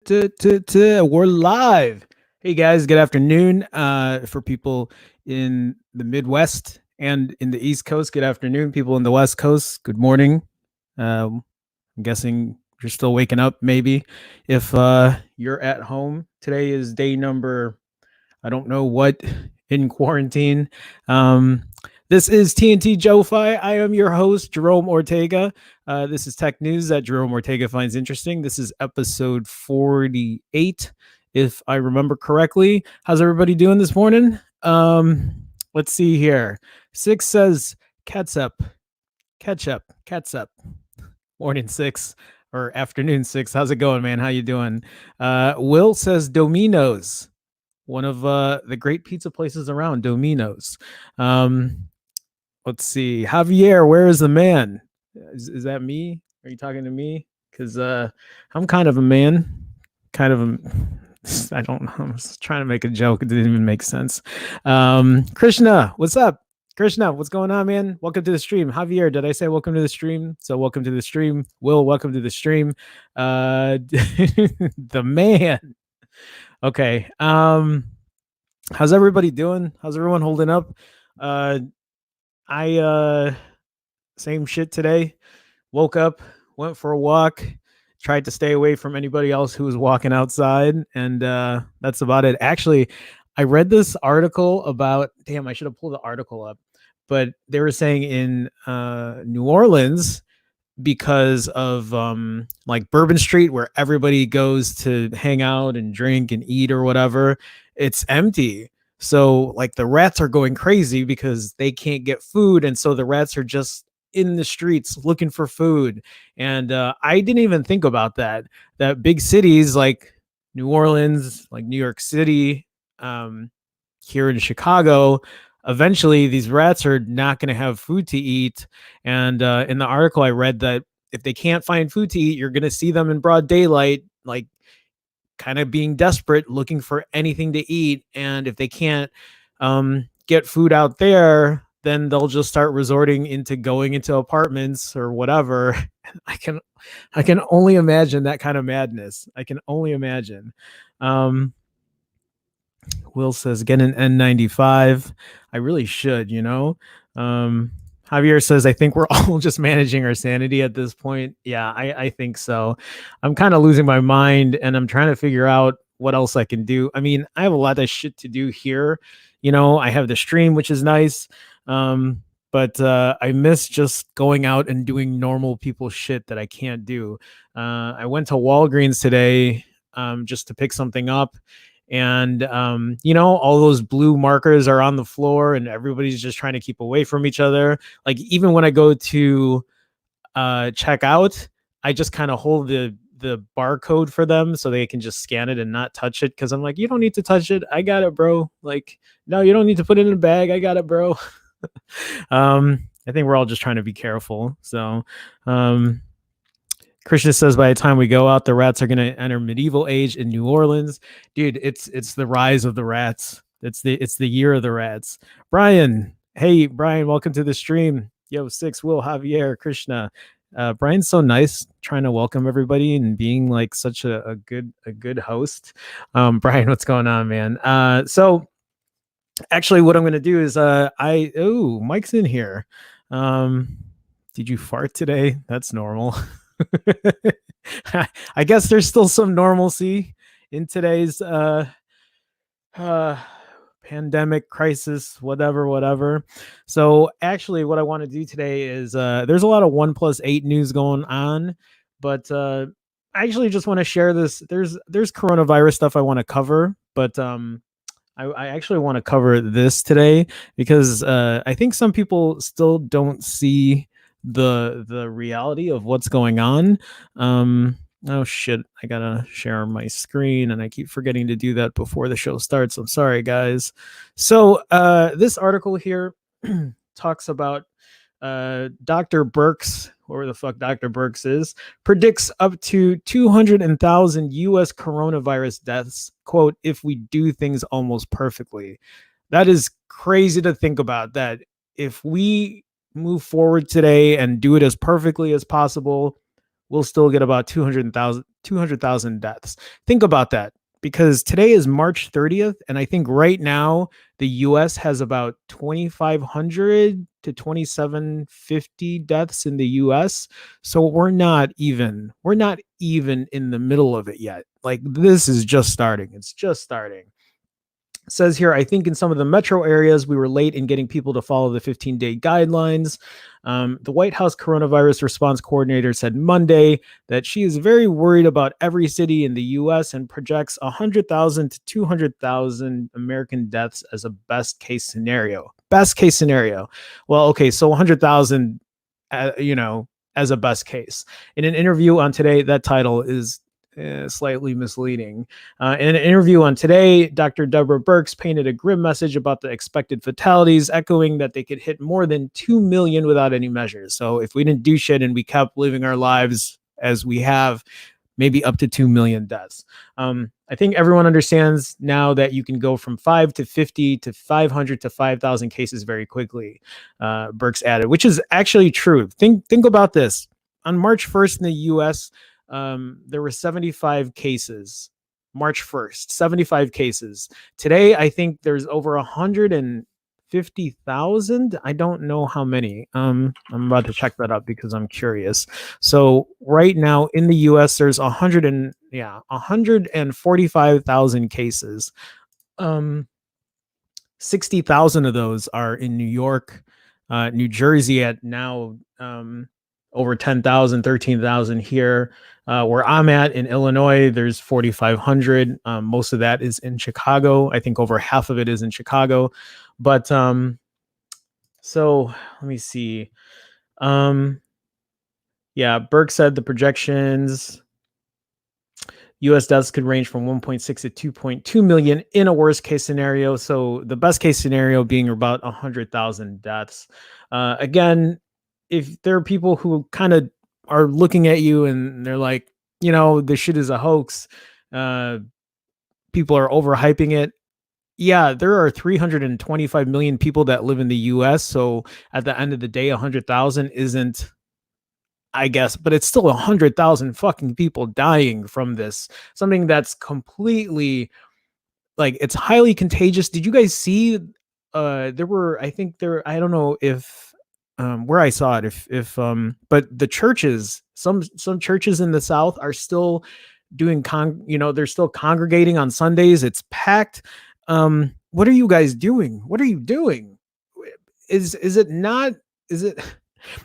We're live. Hey guys, good afternoon. For people in the Midwest and in the East Coast, good afternoon. People in the West Coast, good morning. I'm guessing you're still waking up, maybe. If you're at home, today is day number, I don't know what, in quarantine. Um, this is TNT Joe-Fi. I am your host, Jerome Ortega. This is tech news that Jerome Ortega finds interesting. This is episode 48, if I remember correctly. How's everybody doing this morning? Let's see here. Six says ketchup. Morning Six or afternoon Six. How's it going, man? How you doing? Will says Domino's, one of the great pizza places around, Domino's. Let's see. Javier, where is the man? Is that me? Are you talking to me? Because I'm kind of a man. Kind of a. I don't know. I was trying to make a joke. It didn't even make sense. Krishna, what's up? Krishna, what's going on, man? Welcome to the stream. Javier, did I say welcome to the stream? So welcome to the stream. Will, welcome to the stream. The man. Okay. How's everybody doing? How's everyone holding up? I same shit today. Woke up, went for a walk, tried to stay away from anybody else who was walking outside, and that's about it. Actually, I read this article about, damn, I should have pulled the article up, but they were saying in New Orleans, because of like Bourbon Street, where everybody goes to hang out and drink and eat or whatever, it's empty. So like the rats are going crazy because they can't get food, and so the rats are just in the streets looking for food. And I didn't even think about that big cities like New Orleans, like New York City, here in Chicago, eventually these rats are not going to have food to eat. And in the article I read that if they can't find food to eat, you're going to see them in broad daylight, like kind of being desperate, looking for anything to eat. And if they can't get food out there, then they'll just start resorting into going into apartments or whatever. I can only imagine that kind of madness. I can only imagine. Will says, get an N95. I really should, you know. Javier says, I think we're all just managing our sanity at this point. Yeah, I think so. I'm kind of losing my mind, and I'm trying to figure out what else I can do. I mean, I have a lot of shit to do here. You know, I have the stream, which is nice. But I miss just going out and doing normal people shit that I can't do. I went to Walgreens today just to pick something up. And you know, all those blue markers are on the floor and everybody's just trying to keep away from each other. Like even when I go to check out, I just kind of hold the barcode for them so they can just scan it and not touch it, because I'm like, you don't need to touch it, I got it, bro. Like, no, you don't need to put it in a bag, I got it, bro. I think we're all just trying to be careful. So Krishna says, by the time we go out, the rats are going to enter medieval age in New Orleans. Dude, it's the rise of the rats. It's the year of the rats. Brian, hey Brian, welcome to the stream. Yo, Six, Will, Javier, Krishna. Brian's so nice, trying to welcome everybody and being like such a good host. Brian, what's going on, man? So actually, what I'm going to do is Mike's in here. Did you fart today? That's normal. I guess there's still some normalcy in today's pandemic crisis, whatever. So actually what I want to do today is there's a lot of OnePlus 8 news going on, but I actually just want to share this. There's coronavirus stuff I want to cover, but I actually want to cover this today because I think some people still don't see the reality of what's going on. Oh shit, I gotta share my screen and I keep forgetting to do that before the show starts. I'm sorry, guys. So this article here talks about Dr. Birx, whoever the fuck Dr. Birx is, predicts up to 200,000 US coronavirus deaths, quote, if we do things almost perfectly. That is crazy to think about, that if we move forward today and do it as perfectly as possible, we'll still get about 200,000 deaths. Think about that, because today is March 30th, and I think right now the US has about 2,500 to 2,750 deaths in the US. So we're not even in the middle of it yet. Like, this is just starting. It's just starting. Says here, I think in some of the metro areas, we were late in getting people to follow the 15-day guidelines. The White House coronavirus response coordinator said Monday that she is very worried about every city in the U.S. and projects 100,000 to 200,000 American deaths as a best case scenario. Best case scenario. Well, okay, so 100,000, as a best case. In an interview on Today, that title is slightly misleading. In an interview on Today, Dr. Deborah Birx painted a grim message about the expected fatalities, echoing that they could hit more than 2 million without any measures. So if we didn't do shit and we kept living our lives as we have, maybe up to 2 million deaths. I think everyone understands now that you can go from 5 to 50 to 500 to 5,000 cases very quickly, Birx added, which is actually true. Think about this. On March 1st in the U.S., there were 75 cases. March 1st, 75 cases. Today, I think there's over 150,000. I don't know how many. I'm about to check that up because I'm curious. So right now in the US, there's 145,000 cases. 60,000 of those are in New York, New Jersey at now over 10,000, 13,000 here. Where I'm at in Illinois, there's 4,500. Most of that is in Chicago. I think over half of it is in Chicago. But so let me see. Yeah, Burke said the projections. U.S. deaths could range from 1.6 to 2.2 million in a worst case scenario. So the best case scenario being about 100,000 deaths. Again, if there are people who kind of are looking at you and they're like, this shit is a hoax, people are overhyping it. Yeah, there are 325 million people that live in the US. So at the end of the day, 100,000 isn't, I guess, but it's still 100,000 fucking people dying from this. Something that's completely, like, it's highly contagious. Did you guys see there were, I think there, I don't know if where I saw it, if but the churches, some churches in the South are still doing they're still congregating on Sundays. It's packed. What are you guys doing? What are you doing? Is it not, is it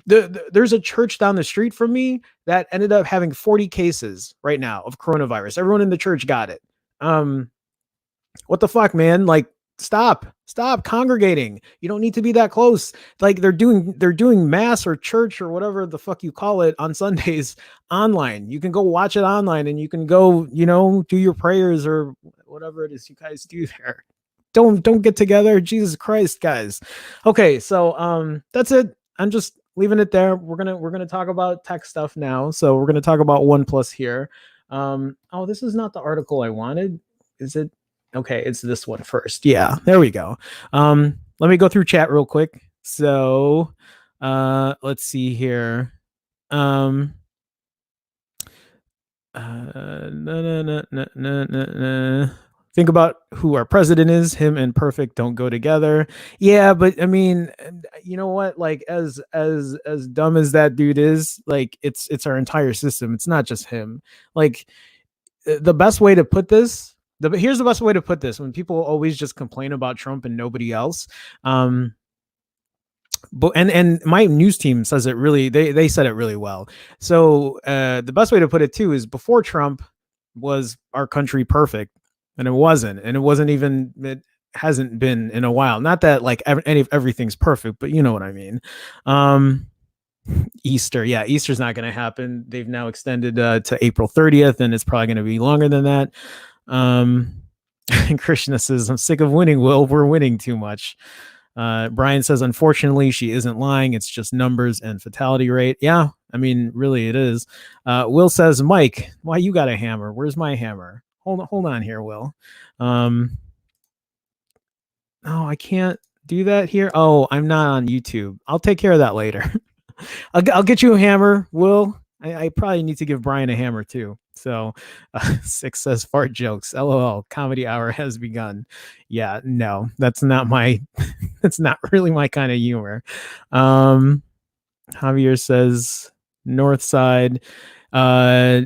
there's a church down the street from me that ended up having 40 cases right now of coronavirus. Everyone in the church got it. What the fuck, man? Like, stop congregating. You don't need to be that close. Like, they're doing mass or church or whatever the fuck you call it on Sundays online. You can go watch it online and you can go, do your prayers or whatever it is you guys do there. Don't get together. Jesus Christ, guys. Okay, so that's it. I'm just leaving it there. We're gonna talk about tech stuff now. So we're gonna talk about OnePlus here. Oh, this is not the article I wanted. Is it? Okay, it's this one first. Yeah, there we go. Let me go through chat real quick. So let's see here. Think about who our president is. Him and perfect don't go together. Yeah, but I mean, you know what? Like, as dumb as that dude is, like, it's our entire system. It's not just him. Like, the best way to put this. Here's the best way to put this. When people always just complain about Trump and nobody else, but and my news team says it really, they said it really well. So the best way to put it too is, before Trump, was our country perfect? And it hasn't been in a while. Not that like everything's perfect, but you know what I mean. Easter, yeah, Easter's not going to happen. They've now extended to April 30th, and it's probably going to be longer than that. And Krishna says, I'm sick of winning, Will. We're winning too much. Brian says, unfortunately, she isn't lying. It's just numbers and fatality rate. Yeah, I mean, really, it is. Will says, Mike, why you got a hammer? Where's my hammer? Hold on here, Will. No, I can't do that here. Oh, I'm not on YouTube. I'll take care of that later. I'll get you a hammer, Will. I probably need to give Brian a hammer too. So, Six says fart jokes. LOL. Comedy hour has begun. Yeah, no, that's not my. That's not really my kind of humor. Um, Javier says North Side. Uh,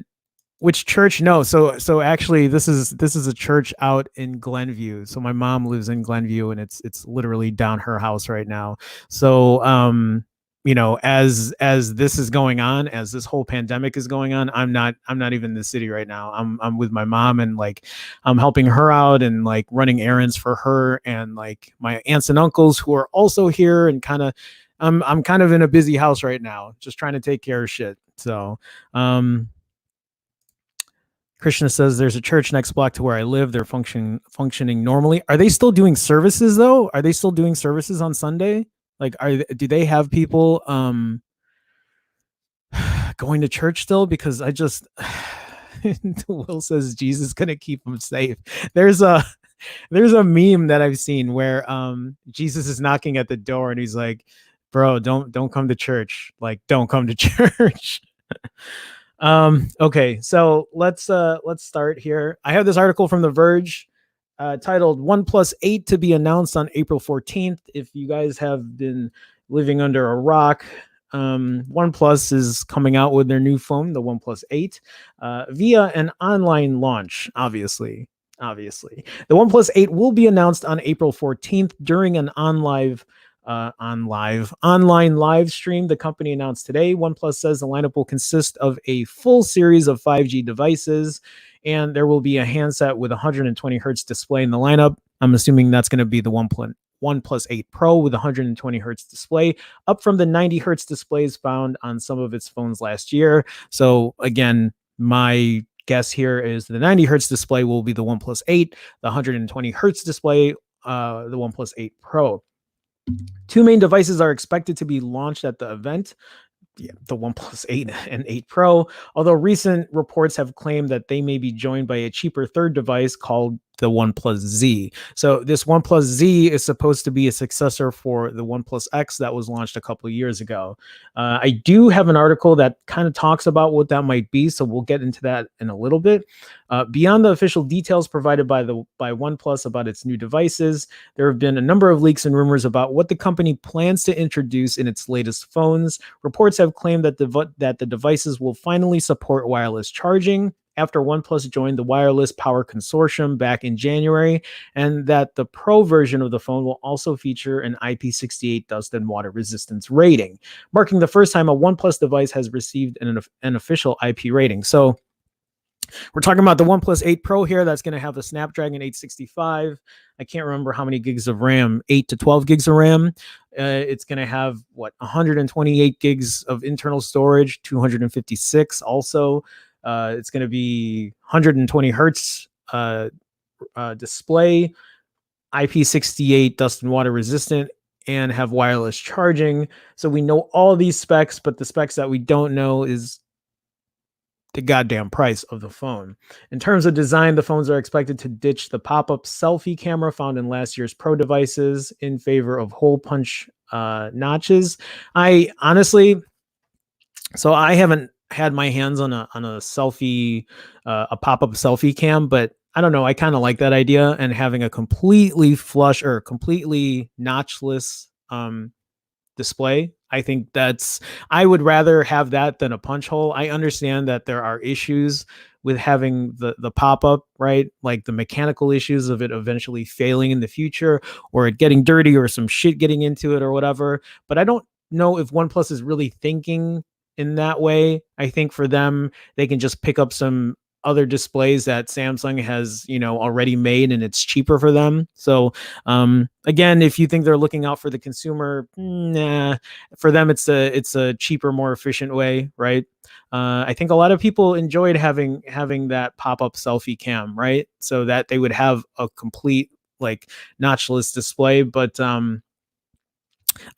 which church? No, so actually, this is a church out in Glenview. So my mom lives in Glenview, and it's literally down her house right now. So as this is going on, as this whole pandemic is going on, I'm not even in the city right now. I'm with my mom, and like I'm helping her out and like running errands for her and like my aunts and uncles who are also here, and kind of I'm kind of in a busy house right now, just trying to take care of shit. So um Krishna says there's a church next block to where I live. They're functioning normally. Are they still doing services though? Are they still doing services on Sunday? Like, do they have people going to church still? Because I just Will says Jesus gonna keep them safe. There's a there's a meme that I've seen where Jesus is knocking at the door and he's like, "Bro, don't come to church. Like, don't come to church." Okay, so let's start here. I have this article from The Verge titled OnePlus 8 to be announced on April 14th. If you guys have been living under a rock, OnePlus is coming out with their new phone, the OnePlus 8, via an online launch, obviously. The OnePlus 8 will be announced on April 14th during an online live stream the company announced today. OnePlus says the lineup will consist of a full series of 5G devices, and there will be a handset with 120 hertz display in the lineup. I'm assuming that's going to be the OnePlus 8 Pro with 120 hertz display, up from the 90 hertz displays found on some of its phones last year. So again, my guess here is the 90 hertz display will be the OnePlus 8, the 120 hertz display, the OnePlus 8 Pro. Two main devices are expected to be launched at the event. Yeah, the OnePlus 8 and 8 Pro, although recent reports have claimed that they may be joined by a cheaper third device called the OnePlus Z. So this OnePlus Z is supposed to be a successor for the OnePlus X that was launched a couple of years ago. I do have an article that kind of talks about what that might be, so we'll get into that in a little bit. Beyond the official details provided by OnePlus about its new devices, there have been a number of leaks and rumors about what the company plans to introduce in its latest phones. Reports have claimed that the devices will finally support wireless charging after OnePlus joined the Wireless Power Consortium back in January, and that the Pro version of the phone will also feature an IP68 dust and water resistance rating, marking the first time a OnePlus device has received an official IP rating. So we're talking about the OnePlus 8 Pro here. That's going to have the Snapdragon 865. I can't remember how many gigs of RAM, 8 to 12 gigs of RAM. It's going to have 128 gigs of internal storage, 256 also. It's going to be 120 hertz display, IP68 dust and water resistant, and have wireless charging. So we know all these specs, but the specs that we don't know is the goddamn price of the phone. In terms of design, the phones are expected to ditch the pop-up selfie camera found in last year's Pro devices in favor of hole punch notches. I honestly, so I haven't had my hands on a selfie, a pop-up selfie cam, but I don't know. I kind of like that idea, and having a completely flush or completely notchless display. I think I would rather have that than a punch hole. I understand that there are issues with having the pop-up, right? Like the mechanical issues of it eventually failing in the future, or it getting dirty, or some shit getting into it, or whatever. But I don't know if OnePlus is really thinking in that way. I think for them, they can just pick up some other displays that Samsung has, already made, and it's cheaper for them. So again, if you think they're looking out for the consumer, nah, for them it's a cheaper, more efficient way, right? I think a lot of people enjoyed having that pop-up selfie cam, right? So that they would have a complete like notchless display. But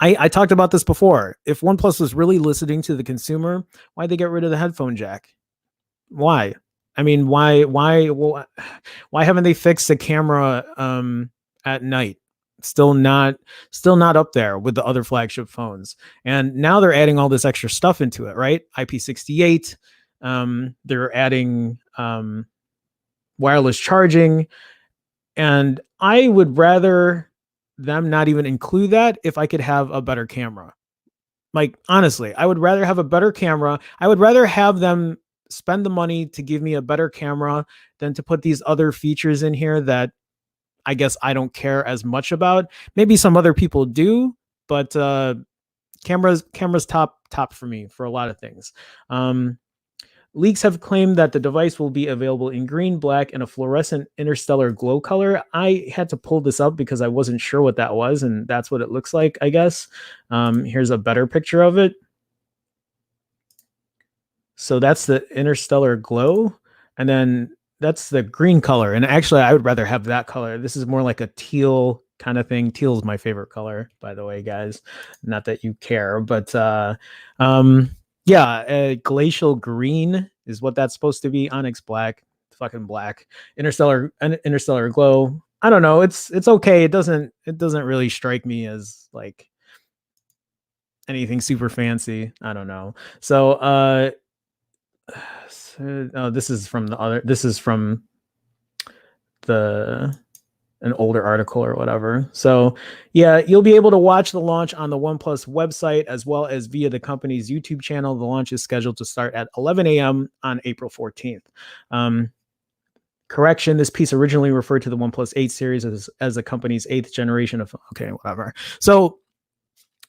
I talked about this before. If OnePlus was really listening to the consumer, why'd they get rid of the headphone jack? Why? I mean, why haven't they fixed the camera at night? Still not still not up there with the other flagship phones. And now they're adding all this extra stuff into it, right? IP68. They're adding wireless charging, and I would rather them not even include that if I could have a better camera. Like, honestly, I would rather have a better camera. I would rather have them spend the money to give me a better camera than to put these other features in here that I guess I don't care as much about. Maybe some other people do, but cameras top for me for a lot of things. Um, Leaks have claimed that the device will be available in green, black, and a fluorescent interstellar glow color. I had to pull this up because I wasn't sure what that was, and that's what it looks like, I guess. Here's a better picture of it. So that's the interstellar glow, and then that's the green color. And actually, I would rather have that color. This is more like a teal kind of thing. Teal is my favorite color, by the way, guys. Not that you care, but yeah, glacial green is what that's supposed to be. Onyx black, fucking black. Interstellar glow. I don't know. It's okay. It doesn't really strike me as like anything super fancy. I don't know. So this is from the an older article or whatever. So yeah, you'll be able to watch the launch on the OnePlus website as well as via the company's YouTube channel. The launch is scheduled to start at 11 a.m. on April 14th. Correction, this piece originally referred to the OnePlus 8 series as the company's 8th generation of, okay, whatever. So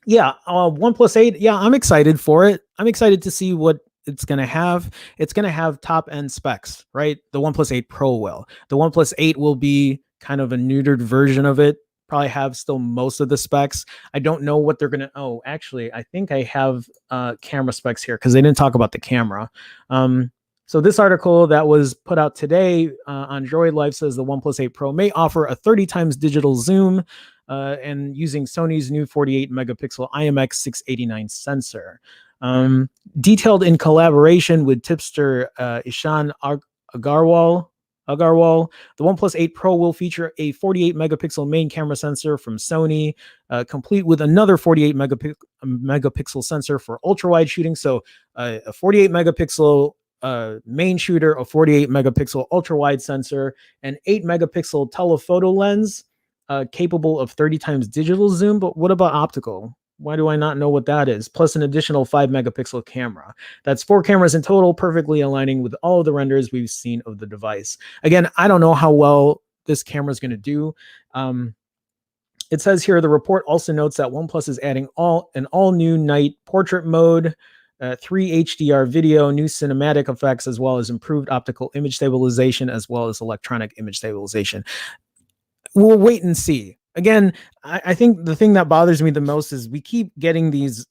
yeah, OnePlus 8, yeah, I'm excited for it. I'm excited to see what it's going to have. It's going to have top end specs, right? The OnePlus 8 Pro will. The OnePlus 8 will be kind of a neutered version of it. Probably have still most of the specs. I don't know what they're going to, oh, actually, I think I have camera specs here because they didn't talk about the camera. So this article that was put out today on Droid Life says the OnePlus 8 Pro may offer a 30 times digital zoom and using Sony's new 48 megapixel IMX 689 sensor. Detailed in collaboration with tipster Ishan Agarwal, the OnePlus 8 Pro will feature a 48 megapixel main camera sensor from Sony, complete with another 48 megapixel sensor for ultra wide shooting. So a 48 megapixel main shooter, a 48 megapixel ultra wide sensor, an 8 megapixel telephoto lens capable of 30 times digital zoom. But what about optical? Why do I not know what that is? Plus an additional 5 megapixel camera. That's 4 cameras in total, perfectly aligning with all of the renders we've seen of the device. Again, I don't know how well this camera is going to do. It says here, the report also notes that OnePlus is adding an all-new night portrait mode, 3 HDR video, new cinematic effects, as well as improved optical image stabilization, as well as electronic image stabilization. We'll wait and see. Again, I think the thing that bothers me the most is we keep getting these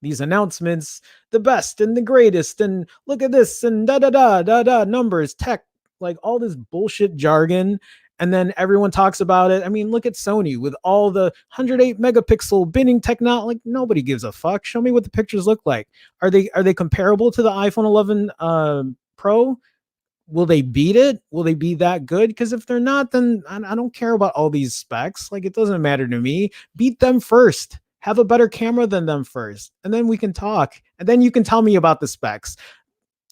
announcements, the best and the greatest, and look at this, and da numbers, tech, like all this bullshit jargon. And then everyone talks about it. I mean, look at Sony with all the 108 megapixel binning technology. Like, nobody gives a fuck. Show me what the pictures look like. Are they comparable to the iPhone 11 Pro? Will they beat it? Will they be that good? Because if they're not, then I don't care about all these specs. Like, it doesn't matter to me. Beat them first. Have a better camera than them first. And then we can talk. And then you can tell me about the specs.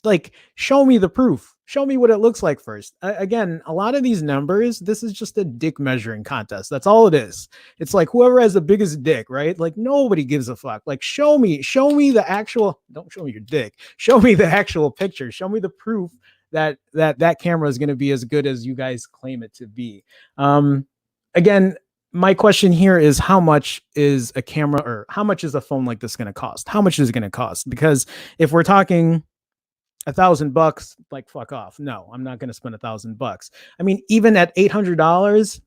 Like, show me the proof. Show me what it looks like first. Again, a lot of these numbers, this is just a dick measuring contest. That's all it is. It's like whoever has the biggest dick, right? Like, nobody gives a fuck. Like, show me the actual, don't show me your dick. Show me the actual picture. Show me the proof that camera is going to be as good as you guys claim it to be. Again, my question here is, how much is a camera, or how much is a phone like this going to cost? How much is it going to cost? Because if we're talking $1,000, like, fuck off. No, I'm not going to spend $1,000. I mean, even at $800,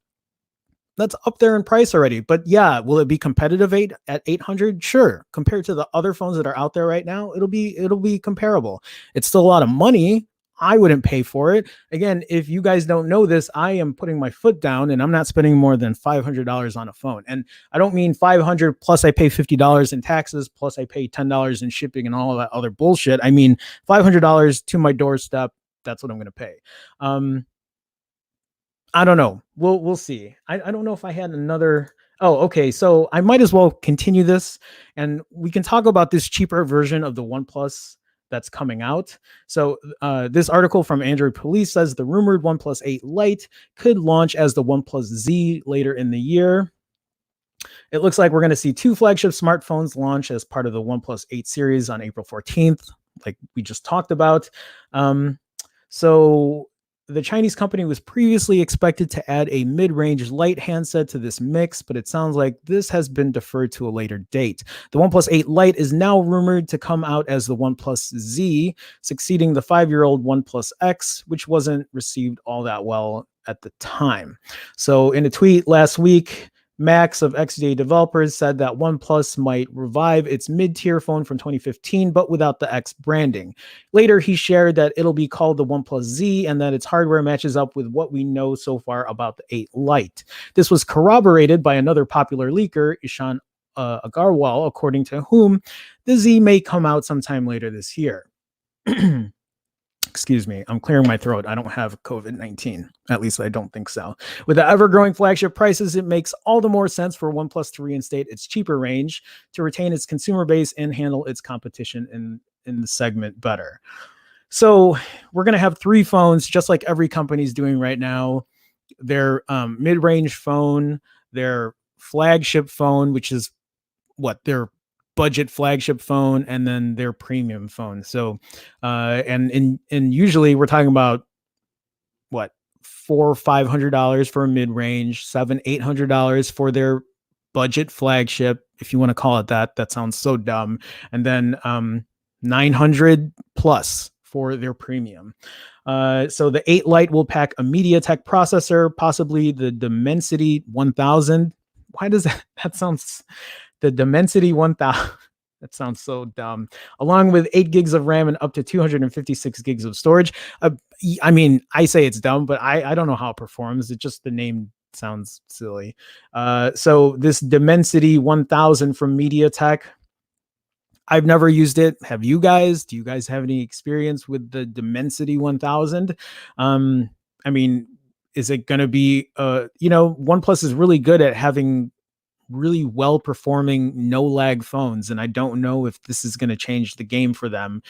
that's up there in price already. But yeah, will it be competitive at 800? Sure. Compared to the other phones that are out there right now, it'll be comparable. It's still a lot of money. I wouldn't pay for it. Again, if you guys don't know this, I am putting my foot down and I'm not spending more than $500 on a phone. And I don't mean 500 plus I pay $50 in taxes, plus I pay $10 in shipping and all that other bullshit. I mean, $500 to my doorstep. That's what I'm going to pay. I don't know. We'll see. I don't know if I had another. Oh, okay. So I might as well continue this, and we can talk about this cheaper version of the OnePlus that's coming out. So this article from Android Police says the rumored OnePlus 8 Lite could launch as the OnePlus Z later in the year. It looks like we're going to see two flagship smartphones launch as part of the OnePlus 8 series on April 14th, like we just talked about. Um, so the Chinese company was previously expected to add a mid-range light handset to this mix, but it sounds like this has been deferred to a later date. The OnePlus 8 Lite is now rumored to come out as the OnePlus Z, succeeding the 5-year-old OnePlus X, which wasn't received all that well at the time. So in a tweet last week, Max of XDA Developers said that OnePlus might revive its mid-tier phone from 2015, but without the X branding. Later, he shared that it'll be called the OnePlus Z and that its hardware matches up with what we know so far about the 8 Lite. This was corroborated by another popular leaker, Ishan Agarwal, according to whom the Z may come out sometime later this year. Excuse me, I'm clearing my throat. I don't have COVID-19. At least I don't think so. With the ever-growing flagship prices, it makes all the more sense for OnePlus to reinstate its cheaper range to retain its consumer base and handle its competition in the segment better. So we're going to have three phones, just like every company's doing right now. Their mid-range phone, their flagship phone, which is what their budget flagship phone, and then their premium phone. So and usually we're talking about what, $400-$500 for a mid-range, $700-$800 for their budget flagship, if you want to call it that. That sounds so dumb. And then 900 plus for their premium. So the 8 Lite will pack a MediaTek processor, possibly the Dimensity 1000. Why does that sounds the Dimensity 1000? That sounds so dumb. Along with 8 gigs of RAM and up to 256 gigs of storage. I mean, I say it's dumb, but I don't know how it performs. It just, the name sounds silly. So this Dimensity 1000 from MediaTek, I've never used it. Have you guys? Do you guys have any experience with the Dimensity 1000? I mean, is it going to be, OnePlus is really good at having really well performing no lag phones, and I don't know if this is going to change the game for them,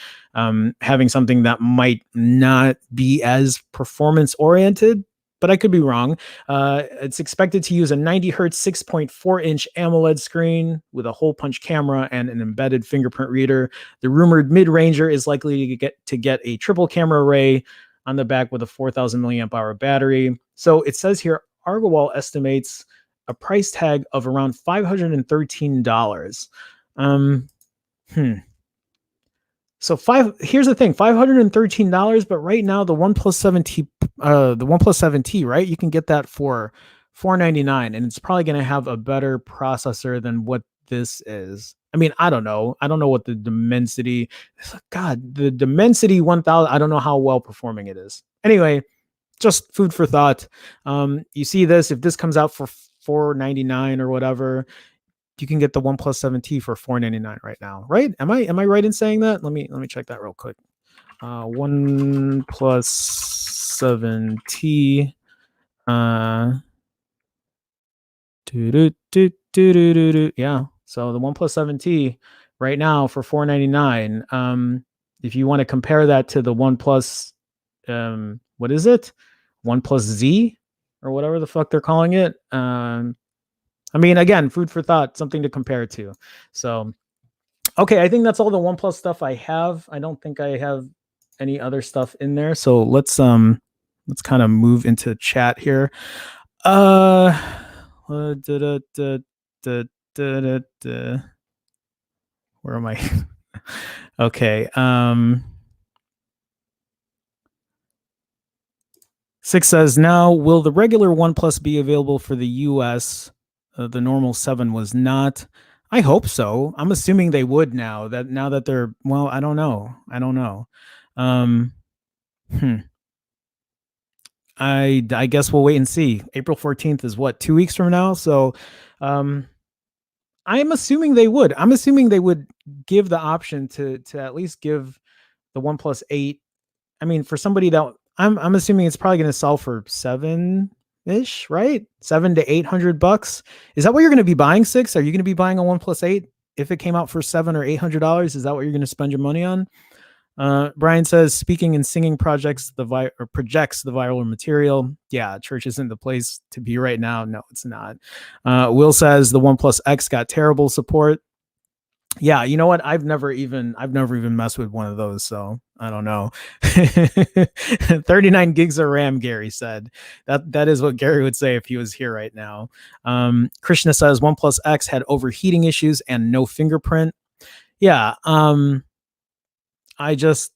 having something that might not be as performance oriented, but I could be wrong. It's expected to use a 90 hertz 6.4 inch AMOLED screen with a hole punch camera and an embedded fingerprint reader. The rumored mid-ranger is likely to get a triple camera array on the back with a 4,000 milliamp hour battery. So it says here Argowal estimates a price tag of around $513. So here's the thing, $513, but right now the OnePlus 7T, right? You can get that for $499, and it's probably going to have a better processor than what this is. I mean, I don't know. I don't know what the Dimensity, God, the Dimensity 1000, I don't know how well performing it is. Anyway, just food for thought. You see this, if this comes out for $499 or whatever, you can get the OnePlus 7T for $499 right now, right? Am I right in saying that? Let me check that real quick. OnePlus 7T. Yeah. So the OnePlus 7T right now for $499. If you want to compare that to the OnePlus, what is it? OnePlus Z or whatever the fuck they're calling it. I mean, again, food for thought, something to compare to. So, okay, I think that's all the OnePlus stuff I have. I don't think I have any other stuff in there. So let's kind of move into chat here. Where am I? Okay. Six says, now will the regular OnePlus be available for the US? The normal 7 was not. I hope so. I'm assuming they would now that they're, well, I don't know. I guess we'll wait and see. April 14th is what, 2 weeks from now? So I'm assuming they would. I'm assuming they would give the option to at least give the OnePlus 8. I mean, for somebody that I'm assuming it's probably going to sell for $700, ish, right? 700 to 800 bucks. Is that what you're going to be buying? 6? Are you going to be buying a OnePlus 8 if it came out for $700 or $800? Is that what you're going to spend your money on? Brian says speaking and singing projects or projects the viral material. Yeah, church isn't the place to be right now. No, it's not. Will says the OnePlus X got terrible support. Yeah, you know what? I've never even messed with one of those, so I don't know. 39 gigs of RAM, Gary said. That is what Gary would say if he was here right now. Krishna says OnePlus X had overheating issues and no fingerprint. Yeah, I just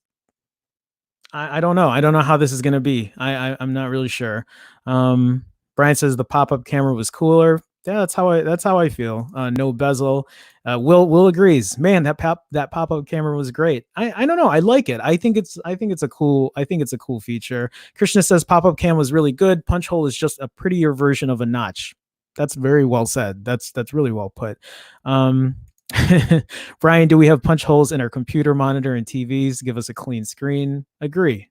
I don't know. I don't know how this is going to be. I'm not really sure. Brian says the pop-up camera was cooler. Yeah, that's how I feel. No bezel. Will agrees. Man, that pop-up camera was great. I don't know. I like it. I think it's a cool feature. Krishna says pop-up cam was really good. Punch hole is just a prettier version of a notch. That's very well said. That's really well put. Brian, do we have punch holes in our computer monitor and TVs? Give us a clean screen. Agree.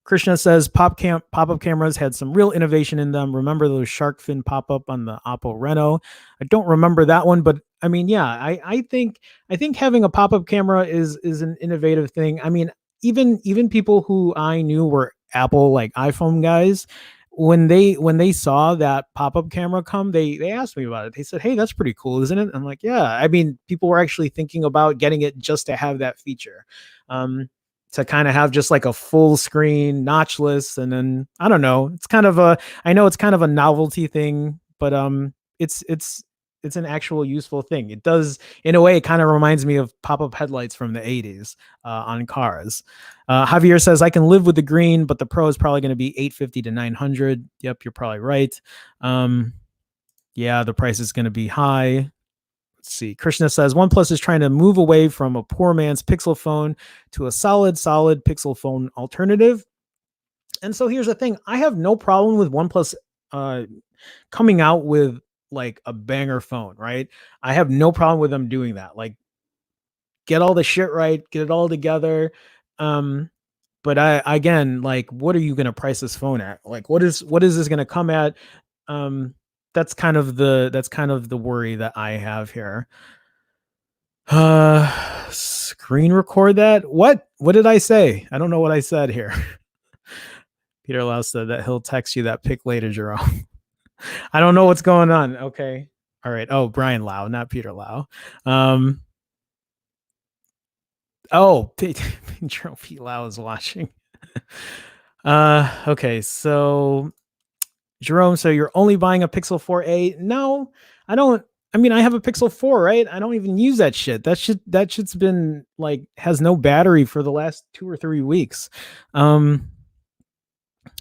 Krishna says pop-up cameras had some real innovation in them. Remember those shark fin pop-up on the Oppo Reno? I don't remember that one, but I mean, yeah, I think having a pop-up camera is an innovative thing. I mean, even people who I knew were Apple like iPhone guys, when they saw that pop-up camera come, they asked me about it. They said, "Hey, that's pretty cool, isn't it?" I'm like, "Yeah." I mean, people were actually thinking about getting it just to have that feature. To kind of have just like a full screen notchless, and then I don't know, I know it's kind of a novelty thing, but it's an actual useful thing. It does, in a way, it kind of reminds me of pop-up headlights from the 80s on cars. Javier says I can live with the green, but the Pro is probably going to be 850 to 900. Yep, you're probably right. Yeah, the price is going to be high. Let's see. Krishna says OnePlus is trying to move away from a poor man's Pixel phone to a solid Pixel phone alternative. And so here's the thing. I have no problem with OnePlus coming out with like a banger phone, right? I have no problem with them doing that. Like, get all the shit right, get it all together. But again, like, what are you going to price this phone at? Like, what is this going to come at? That's kind of the worry that I have here. Screen record that? What did I say? I don't know what I said here. Peter Lau said that he'll text you that pic later, Jerome. I don't know what's going on. Okay. All right. Oh, Brian Lau, not Peter Lau. Jerome Pete Lau is watching. Okay. So Jerome, so you're only buying a Pixel 4a? No, I don't. I mean, I have a Pixel 4, right? I don't even use that shit. That shit's been like, has no battery for the last 2 or 3 weeks.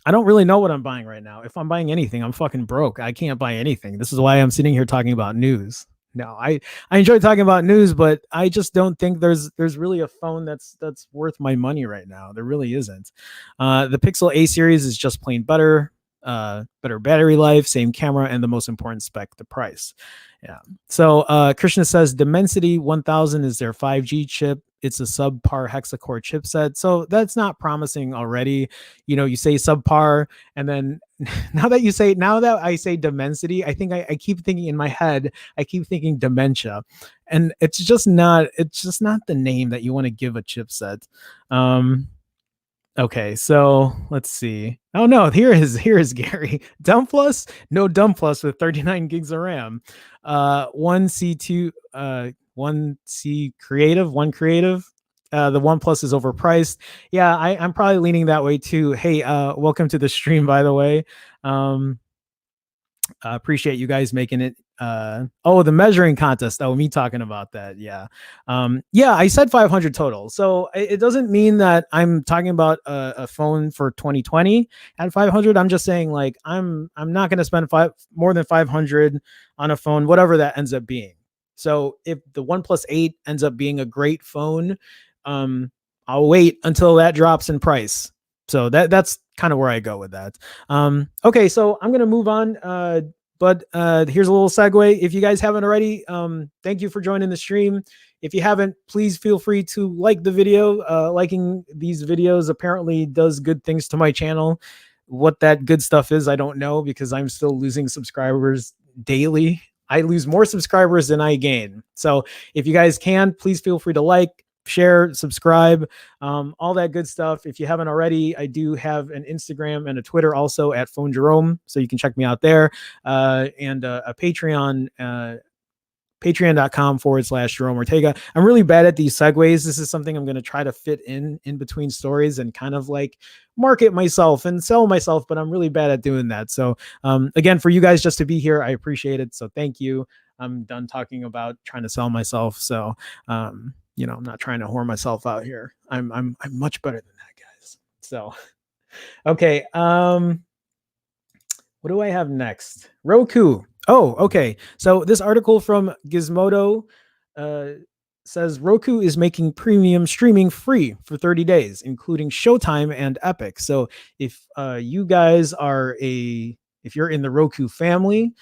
I don't really know what I'm buying right now. If I'm buying anything, I'm fucking broke. I can't buy anything. This is why I'm sitting here talking about news. No, I enjoy talking about news, but I just don't think there's really a phone that's worth my money right now. There really isn't. The Pixel A series is just plain better. Better battery life, same camera, and the most important spec, the price. Yeah. So Krishna says Dimensity 1000 is their 5G chip. It's a subpar hexacore chipset. So that's not promising already. You know, you say subpar, and then now that I say Dimensity, I think I keep thinking in my head, I keep thinking dementia. And it's just not the name that you want to give a chipset. Okay, so let's see. Oh no, here is Gary. Dumb Plus? No Dumb Plus with 39 gigs of RAM. 1C2, 1C Creative, one Creative. The OnePlus is overpriced. Yeah, I'm probably leaning that way too. Hey, welcome to the stream, by the way. Appreciate you guys making it. The measuring contest. Oh, me talking about that. Yeah. Yeah, I said 500 total. So it doesn't mean that I'm talking about a phone for 2020 at 500. I'm just saying, like, I'm not going to spend more than 500 on a phone, whatever that ends up being. So if the OnePlus 8 ends up being a great phone, I'll wait until that drops in price. So that's kind of where I go with that. Okay, so I'm gonna move on. But here's a little segue. If you guys haven't already, thank you for joining the stream. If you haven't, please feel free to like the video. Liking these videos apparently does good things to my channel. What that good stuff is, I don't know, because I'm still losing subscribers daily. I lose more subscribers than I gain. So if you guys can, please feel free to like, share, subscribe, all that good stuff. If you haven't already, I do have an Instagram and a Twitter also at Phone Jerome, so you can check me out there, and a Patreon. Patreon.com/Jerome Ortega. I'm really bad at these segues. This is something I'm going to try to fit in between stories and kind of like market myself and sell myself, but I'm really bad at doing that. So again, for you guys just to be here, I appreciate it. So thank you. I'm done talking about trying to sell myself. So I'm not trying to whore myself out here. I'm much better than that, guys. So okay. What do I have next? Roku. Oh, okay. So this article from Gizmodo uh, says Roku is making premium streaming free for 30 days, including Showtime and Epic. So if you guys are if you're in the Roku family,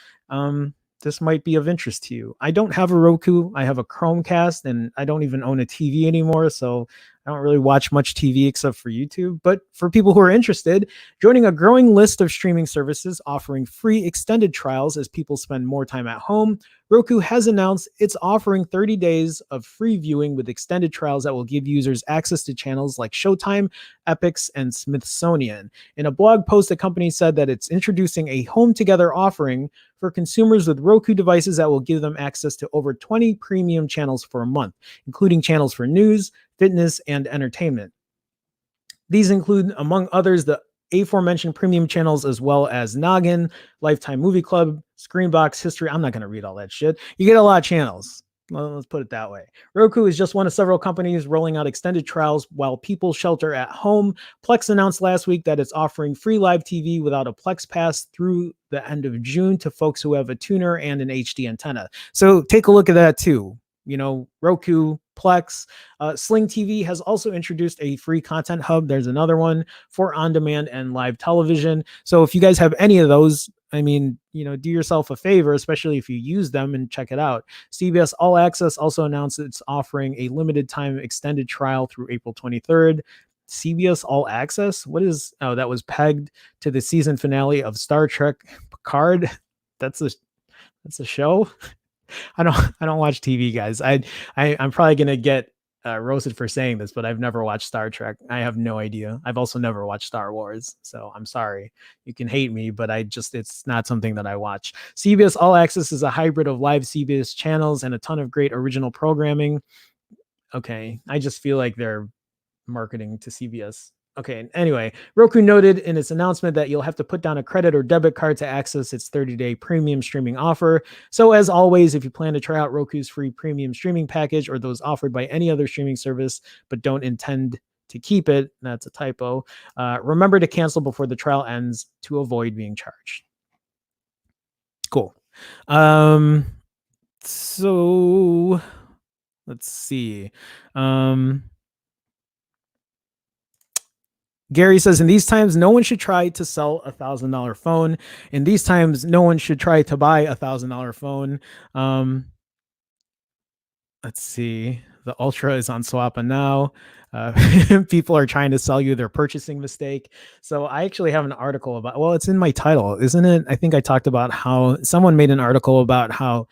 this might be of interest to you. I don't have a Roku. I have a Chromecast, and I don't even own a TV anymore. So I don't really watch much TV except for YouTube. But for people who are interested, joining a growing list of streaming services offering free extended trials as people spend more time at home, Roku has announced it's offering 30 days of free viewing with extended trials that will give users access to channels like Showtime, Epix, and Smithsonian. In a blog post, the company said that it's introducing a home together offering for consumers with Roku devices that will give them access to over 20 premium channels for a month, including channels for news, fitness, and entertainment. These include, among others, the aforementioned premium channels, as well as Noggin, Lifetime Movie Club, Screenbox, History. I'm not going to read all that shit. You get a lot of channels. Well, let's put it that way. Roku is just one of several companies rolling out extended trials while people shelter at home. Plex announced last week that it's offering free live TV without a Plex pass through the end of June to folks who have a tuner and an HD antenna. So take a look at that too. Roku, Plex, Sling TV has also introduced a free content hub. There's another one for on-demand and live television. So if you guys have any of those, do yourself a favor, especially if you use them, and check it out. CBS All Access also announced it's offering a limited time extended trial through April 23rd. CBS All Access? That was pegged to the season finale of Star Trek Picard. That's a show. I don't watch TV, guys. I'm probably gonna get roasted for saying this, but I've never watched Star Trek. I have no idea. I've also never watched Star Wars, so I'm sorry. You can hate me, but it's not something that I watch. CBS All Access is a hybrid of live CBS channels and a ton of great original programming. Okay, I just feel like they're marketing to CBS. Okay, anyway, Roku noted in its announcement that you'll have to put down a credit or debit card to access its 30-day premium streaming offer. So as always, if you plan to try out Roku's free premium streaming package or those offered by any other streaming service, but don't intend to keep it, that's a typo, remember to cancel before the trial ends to avoid being charged. Cool. So let's see. Gary says, in these times, no one should try to sell $1,000 phone. In these times, no one should try to buy $1,000 phone. Let's see. The Ultra is on Swappa now. People are trying to sell you their purchasing mistake. So I actually have an article it's in my title, isn't it? I think I talked about how someone made an article about how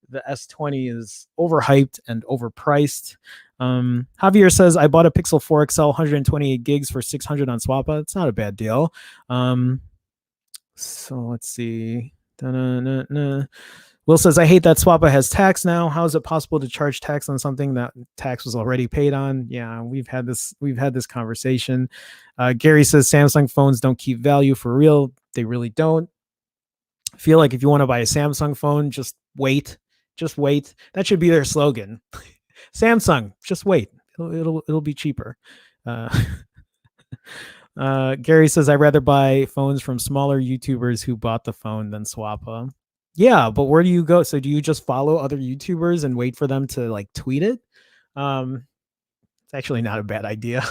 the S20 is overhyped and overpriced. Javier says, I bought a Pixel 4 XL 128 gigs for $600 on Swappa. It's not a bad deal. So let's see. Will says, I hate that Swappa has tax now. How is it possible to charge tax on something that tax was already paid on? Yeah, we've had this conversation. Gary says, Samsung phones don't keep value for real. They really don't. I feel like if you want to buy a Samsung phone, just wait. Just wait. That should be their slogan. Samsung, just wait. It'll be cheaper. Gary says, I'd rather buy phones from smaller YouTubers who bought the phone than Swappa. Yeah, but where do you go? So do you just follow other YouTubers and wait for them to like tweet it? It's actually not a bad idea.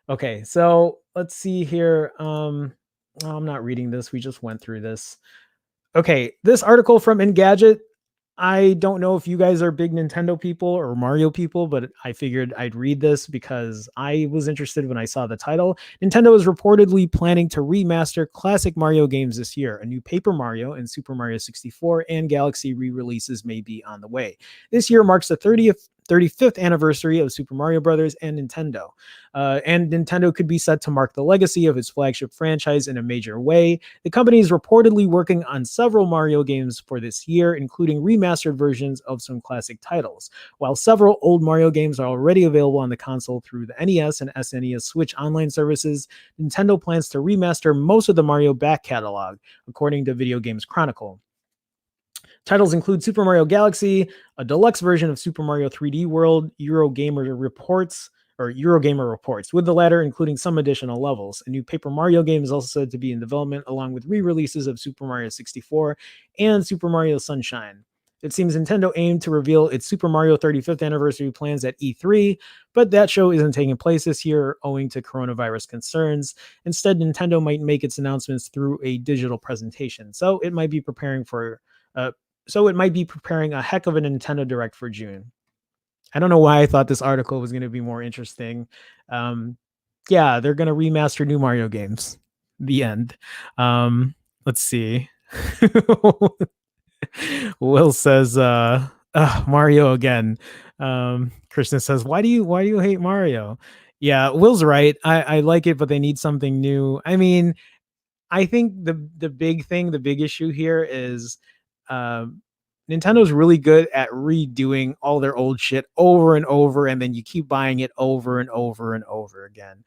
Okay, so let's see here. I'm not reading this. We just went through this. Okay, this article from Engadget I don't know if you guys are big Nintendo people or Mario people, but I figured I'd read this because I was interested when I saw the title. Nintendo is reportedly planning to remaster classic Mario games this year. A new Paper Mario and Super Mario 64 and Galaxy re-releases may be on the way. This year marks the 35th anniversary of Super Mario Brothers and Nintendo. And Nintendo could be set to mark the legacy of its flagship franchise in a major way. The company is reportedly working on several Mario games for this year, including remastered versions of some classic titles. While several old Mario games are already available on the console through the NES and SNES Switch online services, Nintendo plans to remaster most of the Mario back catalog, according to Video Games Chronicle. Titles include Super Mario Galaxy, a deluxe version of Super Mario 3D World, Eurogamer reports, with the latter including some additional levels. A new Paper Mario game is also said to be in development, along with re-releases of Super Mario 64 and Super Mario Sunshine. It seems Nintendo aimed to reveal its Super Mario 35th anniversary plans at E3, but that show isn't taking place this year owing to coronavirus concerns. Instead, Nintendo might make its announcements through a digital presentation, so it might be preparing a heck of a Nintendo Direct for June. I don't know why I thought this article was going to be more interesting. Um, yeah, they're going to remaster new Mario games. The end. Let's see. Will says, Mario again. Krishna says, why do you hate Mario? Yeah, Will's right. I like it, but they need something new. I mean, I think the big issue here is Nintendo's really good at redoing all their old shit over and over, and then you keep buying it over and over and over again.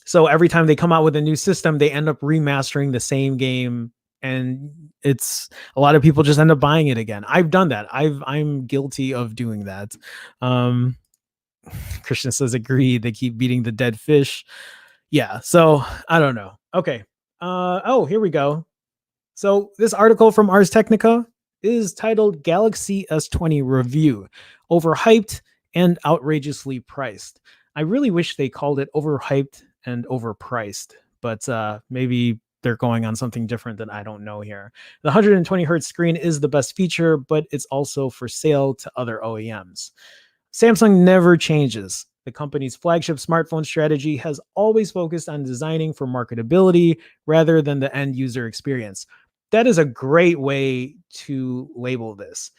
So every time they come out with a new system, they end up remastering the same game, and it's a lot of people just end up buying it again. I've done that. I'm guilty of doing that. Um, Christian says, agree. They keep beating the dead fish. Yeah. So I don't know. Okay. Oh, here we go. So this article from Ars Technica is titled Galaxy S20 Review, Overhyped and Outrageously Priced. I really wish they called it overhyped and overpriced, but maybe they're going on something different that I don't know here. The 120 hertz screen is the best feature, but it's also for sale to other OEMs. Samsung never changes. The company's flagship smartphone strategy has always focused on designing for marketability rather than the end user experience. That is a great way to label this.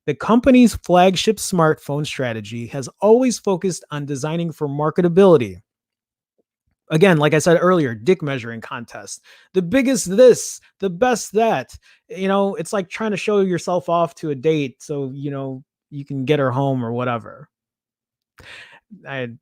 The company's flagship smartphone strategy has always focused on designing for marketability. Again, like I said earlier, dick measuring contest. The biggest this, the best that. It's like trying to show yourself off to a date so, you can get her home or whatever.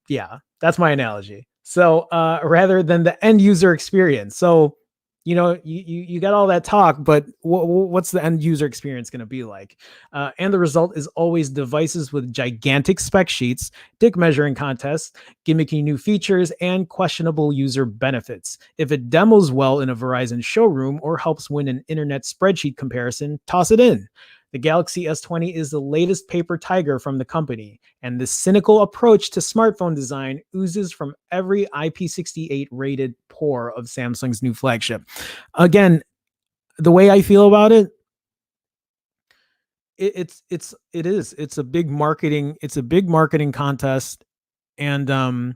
Yeah, that's my analogy. So rather than the end user experience. So, you got all that talk, but what's the end user experience going to be like? And the result is always devices with gigantic spec sheets, dick measuring contests, gimmicky new features, and questionable user benefits. If it demos well in a Verizon showroom or helps win an internet spreadsheet comparison, toss it in. The Galaxy S20 is the latest paper tiger from the company, and this cynical approach to smartphone design oozes from every IP68 rated pore of Samsung's new flagship. Again, the way I feel about it, it's a big marketing contest, and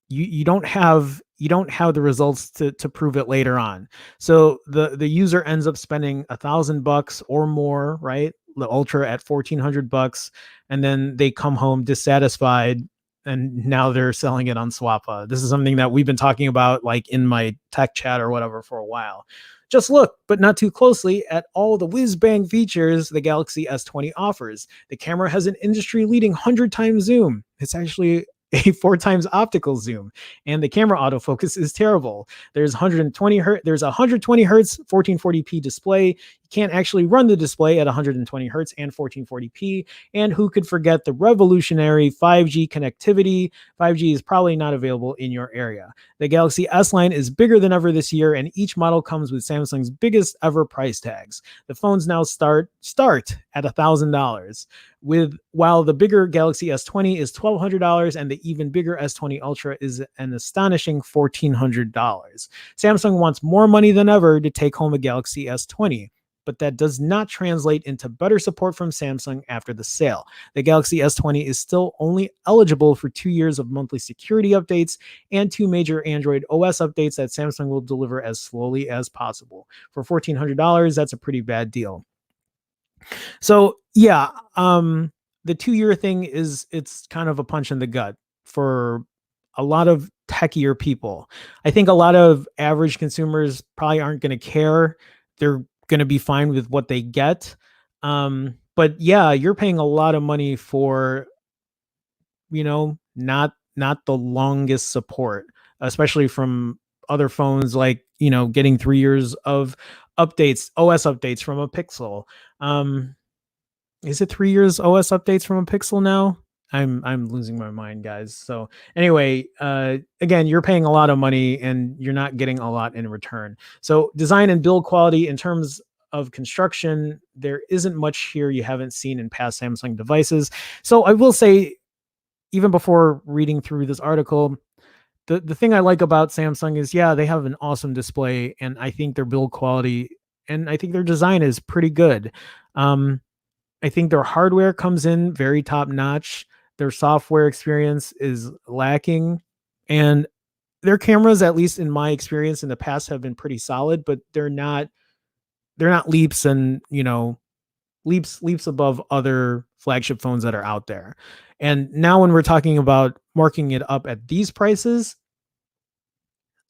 you don't have the results to prove it later on. So the user ends up spending $1,000 or more, right? The Ultra at $1,400, and then they come home dissatisfied, and now they're selling it on Swappa. This is something that we've been talking about, like in my tech chat or whatever, for a while. Just look, but not too closely, at all the whiz-bang features the Galaxy S20 offers. The camera has an industry-leading 100-time zoom. It's actually a 4 times optical zoom, and the camera autofocus is terrible. There's 120 hertz 1440p display. You can't actually run the display at 120 hertz and 1440p. And who could forget the revolutionary 5G connectivity? 5G is probably not available in your area. The Galaxy S line is bigger than ever this year, and each model comes with Samsung's biggest ever price tags. The phones now start at $1,000, while the bigger Galaxy S20 is $1,200, and the even bigger S20 Ultra is an astonishing $1,400. Samsung wants more money than ever to take home a Galaxy S20. but that does not translate into better support from Samsung after the sale. The Galaxy S20 is still only eligible for 2 years of monthly security updates and 2 major Android OS updates that Samsung will deliver as slowly as possible. For $1,400, that's a pretty bad deal. So yeah, the 2 year thing is it's kind of a punch in the gut for a lot of techier people. I think a lot of average consumers probably aren't going to care. They're going to be fine with what they get. But yeah, you're paying a lot of money for, not the longest support, especially from other phones, like, getting 3 years of updates, OS updates from a Pixel. Um, is it 3 years OS updates from a Pixel now? I'm losing my mind, guys. So anyway, again, you're paying a lot of money and you're not getting a lot in return. So design and build quality in terms of construction, there isn't much here you haven't seen in past Samsung devices. So I will say, even before reading through this article, the thing I like about Samsung is, yeah, they have an awesome display, and I think their build quality and I think their design is pretty good. Um, I think their hardware comes in very top notch. Their software experience is lacking, and their cameras, at least in my experience in the past, have been pretty solid, but they're not leaps and leaps above other flagship phones that are out there. And now when we're talking about marking it up at these prices,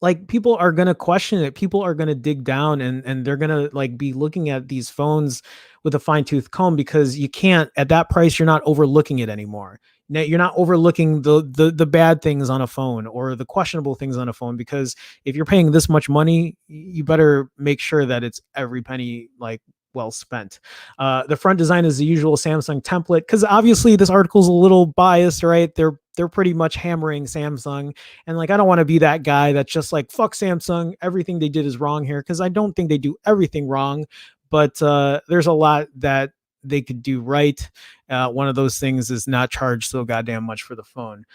like, people are going to question it. People are going to dig down, and they're going to like be looking at these phones with a fine tooth comb, because you can't, at that price, you're not overlooking it anymore. Now, you're not overlooking the bad things on a phone or the questionable things on a phone, because if you're paying this much money, you better make sure that it's every penny, like, well spent. The front design is the usual Samsung template, because obviously this article is a little biased, right? They're pretty much hammering Samsung, and like, I don't want to be that guy that's just like, fuck Samsung, everything they did is wrong here, because I don't think they do everything wrong, but there's a lot that they could do right. One of those things is not charge so goddamn much for the phone.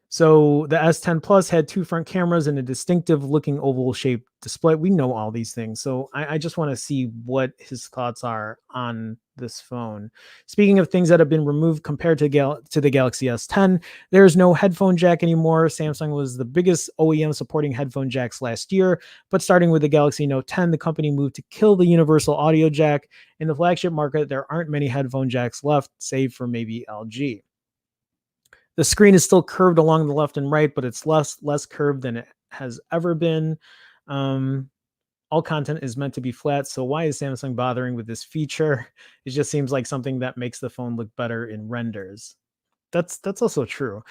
So the S10 Plus had two front cameras and a distinctive looking oval shaped display. We know all these things. So I just want to see what his thoughts are on this phone. Speaking of things that have been removed compared to the Galaxy S10, there's no headphone jack anymore. Samsung was the biggest OEM supporting headphone jacks last year, but starting with the Galaxy Note 10, the company moved to kill the universal audio jack. In the flagship market, there aren't many headphone jacks left, save for maybe LG. The screen is still curved along the left and right, but it's less curved than it has ever been. Um, all content is meant to be flat, so why is Samsung bothering with this feature? It just seems like something that makes the phone look better in renders. That's also true.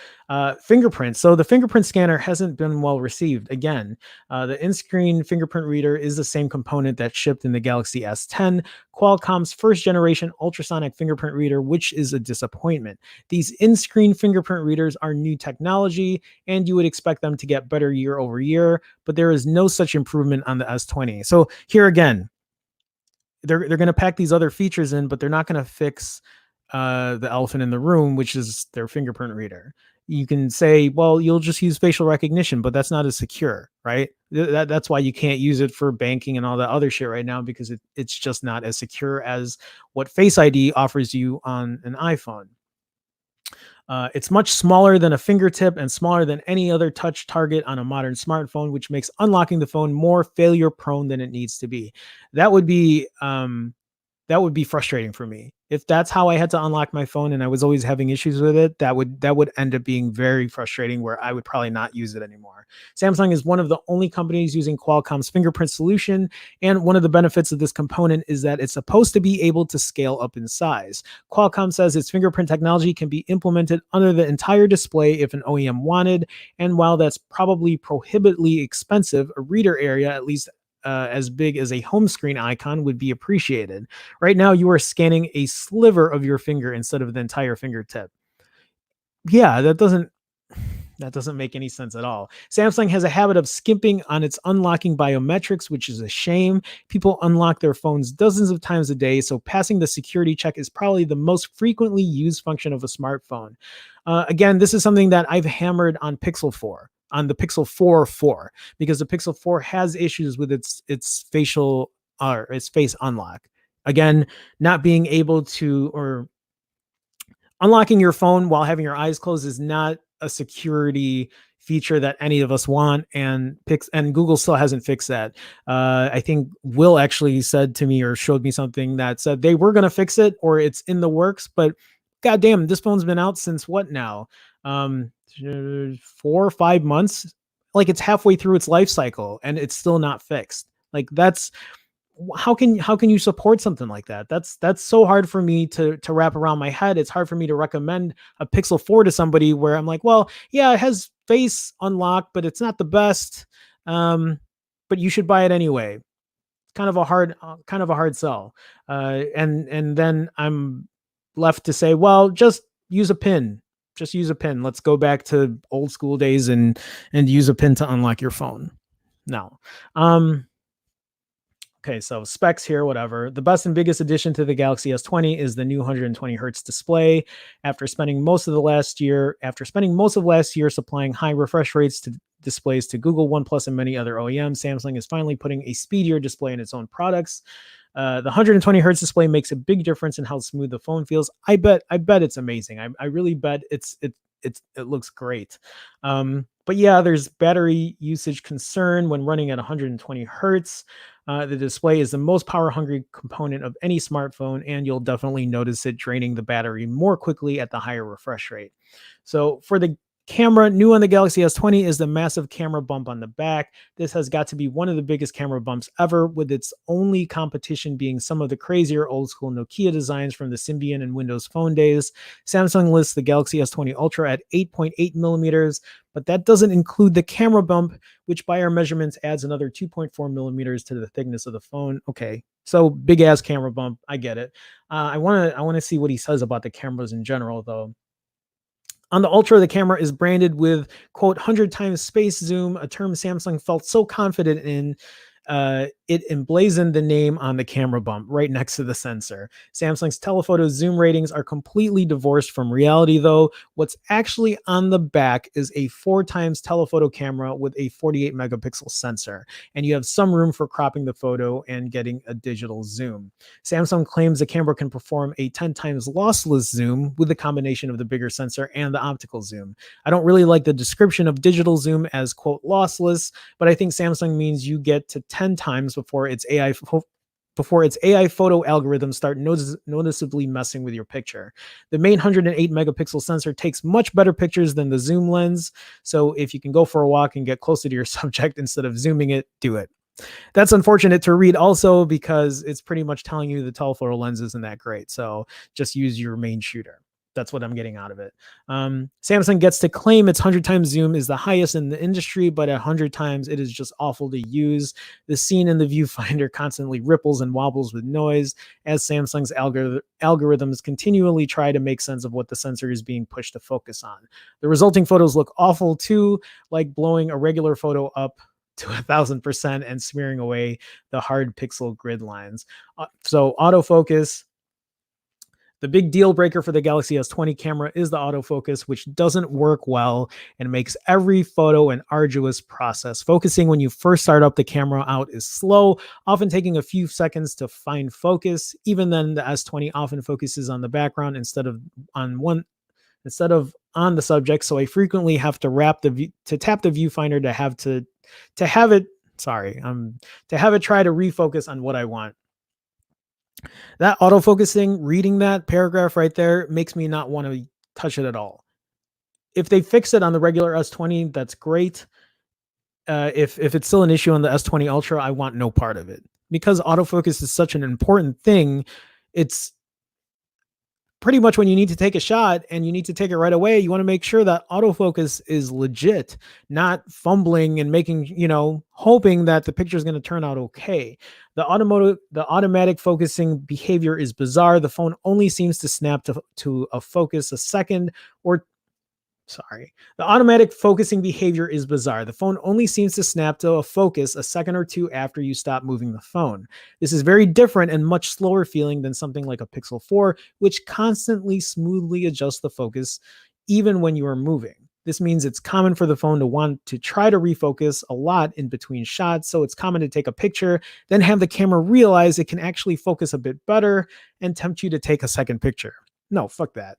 Fingerprint. So the fingerprint scanner hasn't been well received. Again, the in-screen fingerprint reader is the same component that shipped in the Galaxy S10, Qualcomm's first generation ultrasonic fingerprint reader, which is a disappointment. These in-screen fingerprint readers are new technology, and you would expect them to get better year over year, but there is no such improvement on the S20. So here again, they're going to pack these other features in, but they're not going to fix the elephant in the room, which is their fingerprint reader. You can say, well, you'll just use facial recognition, but that's not as secure, right? That's why you can't use it for banking and all that other shit right now, because it's just not as secure as what Face ID offers you on an iPhone. It's much smaller than a fingertip and smaller than any other touch target on a modern smartphone, which makes unlocking the phone more failure prone than it needs to be. That would be frustrating for me. If that's how I had to unlock my phone and I was always having issues with it, that would end up being very frustrating, where I would probably not use it anymore. Samsung is one of the only companies using Qualcomm's fingerprint solution, and one of the benefits of this component is that it's supposed to be able to scale up in size. Qualcomm says its fingerprint technology can be implemented under the entire display if an OEM wanted, and while that's probably prohibitively expensive, a reader area, at least as big as a home screen icon, would be appreciated. Right now, you are scanning a sliver of your finger instead of the entire fingertip. Yeah, that doesn't make any sense at all. Samsung has a habit of skimping on its unlocking biometrics, which is a shame. People unlock their phones dozens of times a day, so passing the security check is probably the most frequently used function of a smartphone. Again, this is something that I've hammered on Pixel 4, on the Pixel 4, because the Pixel 4 has issues with its facial face unlock. Again, not being able to, or unlocking your phone while having your eyes closed is not a security feature that any of us want, and Google still hasn't fixed that. I think Will actually said to me or showed me something that said they were going to fix it or it's in the works, but goddamn, this phone's been out since what now? 4 or 5 months. Like, it's halfway through its life cycle and it's still not fixed. Like, that's how can you support something like that? That's so hard for me to wrap around my head. It's hard for me to recommend a Pixel 4 to somebody where I'm like, well, yeah, it has face unlock, but it's not the best. But you should buy it anyway. It's kind of a hard sell. And then I'm left to say, well, just use a pin. Just use a pin. Let's go back to old school days and use a pin to unlock your phone. No. Okay, so specs here, whatever. The best and biggest addition to the Galaxy S20 is the new 120 hertz display. After spending most of last year supplying high refresh rates to displays to Google, OnePlus, and many other OEMs, Samsung is finally putting a speedier display in its own products. The 120 hertz display makes a big difference in how smooth the phone feels. I bet it's amazing. I really bet it looks great. But yeah, there's battery usage concern when running at 120 hertz. The display is the most power hungry component of any smartphone, and you'll definitely notice it draining the battery more quickly at the higher refresh rate. So for the camera, new on the Galaxy S20 is the massive camera bump on the back. This has got to be one of the biggest camera bumps ever, with its only competition being some of the crazier old school Nokia designs from the Symbian and Windows Phone days. Samsung lists the Galaxy S20 Ultra at 8.8 millimeters, but that doesn't include the camera bump, which by our measurements adds another 2.4 millimeters to the thickness of the phone. Okay, so big ass camera bump. I get it. I want to see what he says about the cameras in general, though. On the Ultra, the camera is branded with, quote, 100 times space zoom, a term Samsung felt so confident in. It emblazoned the name on the camera bump right next to the sensor. Samsung's telephoto zoom ratings are completely divorced from reality, though. What's actually on the back is a 4 times telephoto camera with a 48 megapixel sensor, and you have some room for cropping the photo and getting a digital zoom. Samsung claims the camera can perform a 10 times lossless zoom with the combination of the bigger sensor and the optical zoom. I don't really like the description of digital zoom as, quote, lossless, but I think Samsung means you get to 10 times before its AI photo algorithms start noticeably messing with your picture. The main 108 megapixel sensor takes much better pictures than the zoom lens, so if you can go for a walk and get closer to your subject instead of zooming it, do it. That's unfortunate to read also, because it's pretty much telling you the telephoto lens isn't that great, so just use your main shooter. That's what I'm getting out of it. Samsung gets to claim its 100 times zoom is the highest in the industry, but at 100 times it is just awful to use. The scene in the viewfinder constantly ripples and wobbles with noise as Samsung's algorithms continually try to make sense of what the sensor is being pushed to focus on. The resulting photos look awful too, like blowing a regular photo up to 1,000% and smearing away the hard pixel grid lines. So autofocus. The big deal breaker for the Galaxy S20 camera is the autofocus, which doesn't work well and makes every photo an arduous process. Focusing when you first start up the camera out is slow, often taking a few seconds to find focus. Even then, the S20 often focuses on the background instead of on the subject. So I frequently have to tap the viewfinder to have it try to refocus on what I want. That autofocusing, reading that paragraph right there, makes me not want to touch it at all. If they fix it on the regular S20, that's great. If it's still an issue on the S20 Ultra, I want no part of it. Because autofocus is such an important thing, it's pretty much when you need to take a shot and you need to take it right away, you want to make sure that autofocus is legit, not fumbling and hoping that the picture is going to turn out okay. The automatic focusing behavior is bizarre. The phone only seems to snap to a focus a second or The automatic focusing behavior is bizarre. The phone only seems to snap to a focus a second or two after you stop moving the phone. This is very different and much slower feeling than something like a Pixel 4, which constantly smoothly adjusts the focus even when you are moving. This means it's common for the phone to want to try to refocus a lot in between shots. So it's common to take a picture, then have the camera realize it can actually focus a bit better and tempt you to take a second picture. No, fuck that.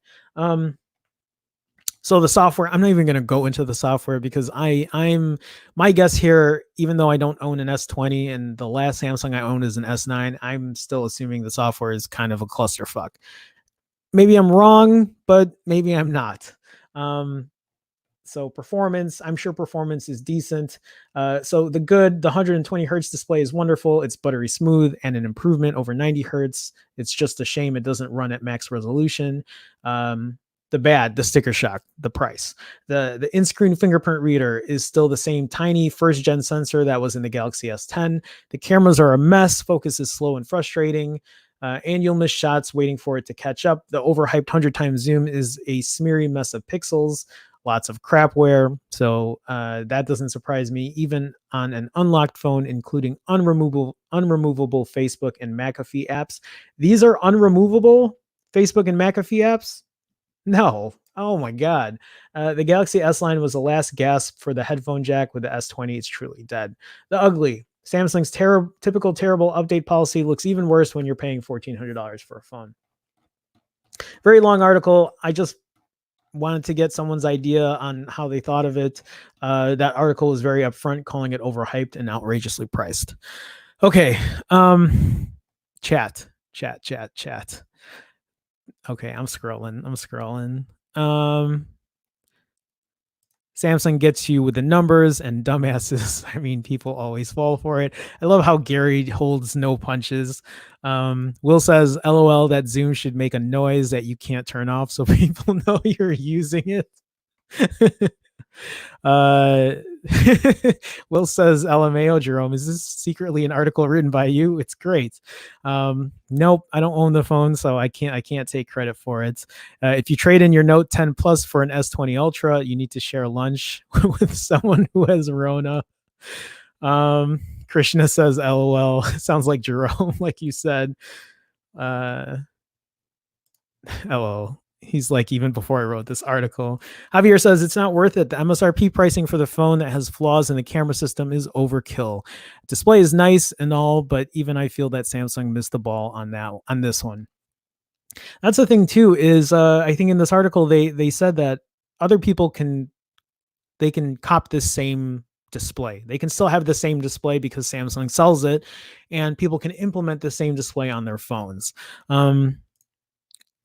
So the software, I'm not even going to go into the software because I'm my guess here, even though I don't own an S20 and the last Samsung I own is an S9, I'm still assuming the software is kind of a clusterfuck. Maybe I'm wrong, but maybe I'm not. Um, so performance, I'm sure performance is decent. So the 120 hertz display is wonderful. It's buttery smooth and an improvement over 90 hertz. It's just a shame it doesn't run at max resolution. The sticker shock, the price. The in-screen fingerprint reader is still the same tiny first gen sensor that was in the Galaxy S10. The cameras are a mess. Focus is slow and frustrating. And you'll miss shots waiting for it to catch up. The overhyped 100 times zoom is a smeary mess of pixels, lots of crapware. So that doesn't surprise me, even on an unlocked phone, including unremovable Facebook and McAfee apps. These are unremovable Facebook and McAfee apps? No. Oh my God. The Galaxy S line was the last gasp for the headphone jack. With the S20, it's truly dead. The ugly. Samsung's typical terrible update policy looks even worse when you're paying $1,400 for a phone. Very long article. I just wanted to get someone's idea on how they thought of it. That article is very upfront, calling it overhyped and outrageously priced. Okay. Chat. Okay, I'm scrolling. Samsung gets you with the numbers and dumbasses. I mean, people always fall for it. I love how Gary holds no punches. Will says, LOL, that Zoom should make a noise that you can't turn off so people know you're using it. Will says, LMAO, Jerome, is this secretly an article written by you? It's great. Nope, I don't own the phone, so I can't take credit for it. If you trade in your Note 10 Plus for an S20 Ultra, you need to share lunch with someone who has Rona. Krishna says, LOL. Sounds like Jerome, like you said. LOL. He's like, even before I wrote this article. Javier says it's not worth it. The MSRP pricing for the phone that has flaws in the camera system is overkill. Display is nice and all, but even I feel that Samsung missed the ball on this one. That's the thing too, is I think in this article they said that other people can cop this same display. They can still have the same display because Samsung sells it, and people can implement the same display on their phones.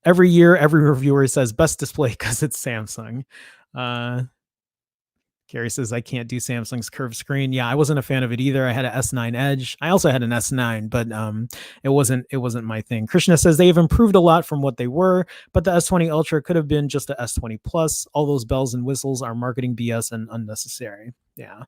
Every year, every reviewer says best display because it's Samsung. Gary says, I can't do Samsung's curved screen. Yeah, I wasn't a fan of it either. I had an S9 Edge. I also had an S9, but it wasn't my thing. Krishna says they have improved a lot from what they were, but the S20 Ultra could have been just a S20 Plus. All those bells and whistles are marketing BS and unnecessary. Yeah.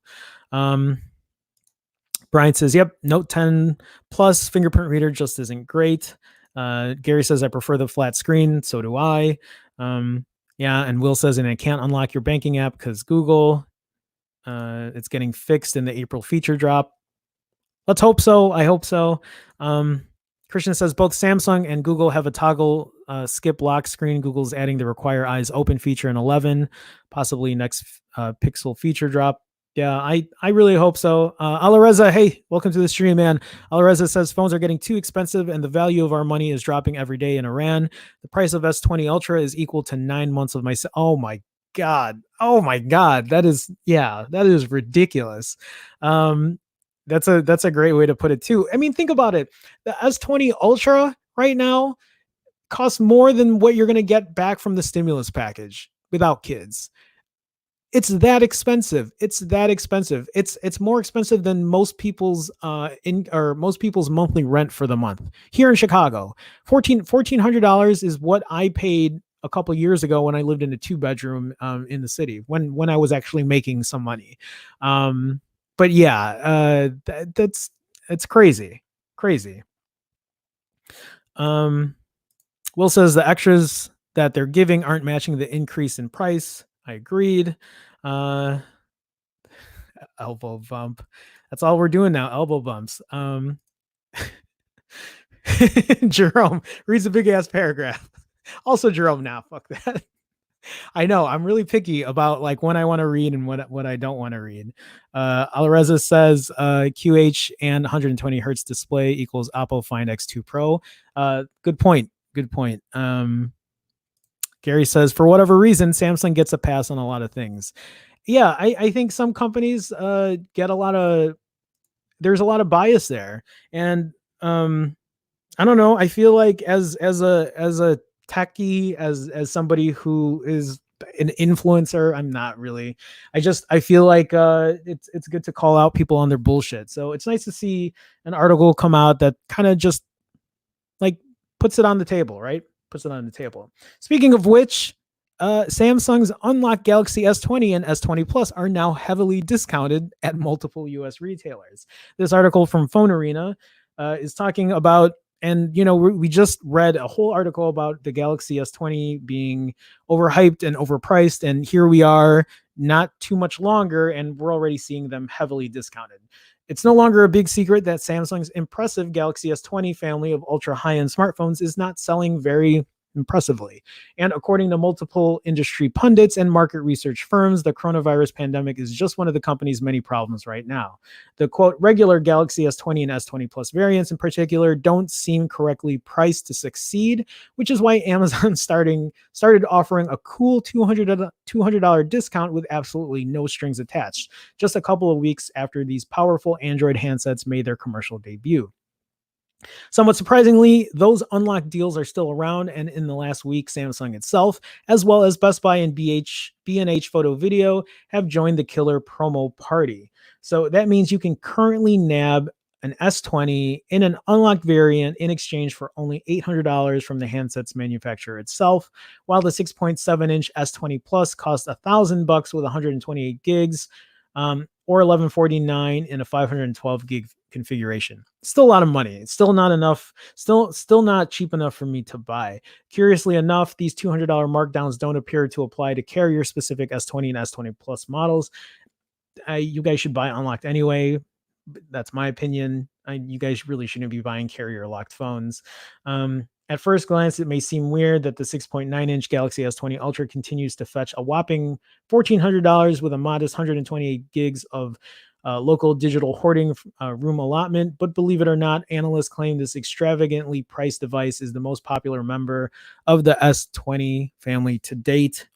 Brian says, yep, Note 10 Plus fingerprint reader just isn't great. Gary says, I prefer the flat screen. So do I. Yeah. And Will says, and I can't unlock your banking app because Google. It's getting fixed in the April feature drop. Let's hope so. I hope so. Christian says both Samsung and Google have a toggle skip lock screen. Google's adding the require eyes open feature in 11, possibly next Pixel feature drop. Yeah, I really hope so. Alareza, hey, welcome to the stream, man. Alareza says phones are getting too expensive and the value of our money is dropping every day in Iran. The price of S20 Ultra is equal to 9 months of my... Oh my God. That is ridiculous. That's a great way to put it too. I mean, think about it. The S20 Ultra right now costs more than what you're going to get back from the stimulus package without kids. It's that expensive. It's more expensive than most people's most people's monthly rent for the month here in Chicago. $1,400 is what I paid a couple years ago when I lived in a 2-bedroom in the city when I was actually making some money. But yeah, it's crazy. Will says the extras that they're giving aren't matching the increase in price. I agreed. Elbow bump. That's all we're doing now. Elbow bumps. Jerome reads a big ass paragraph. Also, Jerome, now fuck that. I know I'm really picky about like when I want to read and what I don't want to read. Alreza says QH and 120 hertz display equals Oppo Find X2 Pro. Good point. Good point. Gary says for whatever reason, Samsung gets a pass on a lot of things. Yeah, I think some companies get a lot of there's a lot of bias there, and I don't know. I feel like as a techie, as somebody who is an influencer, I'm not really. I feel like it's good to call out people on their bullshit. So it's nice to see an article come out that kind of just like puts it on the table, right? Puts it on the table. Speaking of which, Samsung's unlocked Galaxy S20 and S20 Plus are now heavily discounted at multiple US retailers. This article from Phone Arena is talking about, and we just read a whole article about the Galaxy S20 being overhyped and overpriced, and here we are not too much longer, and we're already seeing them heavily discounted. It's no longer a big secret that Samsung's impressive Galaxy S20 family of ultra high end smartphones is not selling very impressively. And according to multiple industry pundits and market research firms, the coronavirus pandemic is just one of the company's many problems right now. The quote, regular Galaxy S20 and S20 Plus variants in particular don't seem correctly priced to succeed, which is why Amazon started offering a cool $200 discount with absolutely no strings attached, just a couple of weeks after these powerful Android handsets made their commercial debut. Somewhat surprisingly, those unlocked deals are still around, and in the last week, Samsung itself, as well as Best Buy and B&H Photo Video, have joined the killer promo party. So that means you can currently nab an S20 in an unlocked variant in exchange for only $800 from the handset's manufacturer itself, while the 6.7-inch S20 Plus costs $1,000 with 128 gigs, or $1,149 in a 512 gig configuration. Still a lot of money. It's still not enough. Still not cheap enough for me to buy. Curiously enough, these $200 markdowns don't appear to apply to carrier specific S20 and S20 Plus models. You guys should buy unlocked anyway. That's my opinion. You guys really shouldn't be buying carrier locked phones. At first glance, it may seem weird that the 6.9-inch Galaxy S20 Ultra continues to fetch a whopping $1,400 with a modest 128 gigs of local digital hoarding room allotment. But believe it or not, analysts claim this extravagantly priced device is the most popular member of the S20 family to date.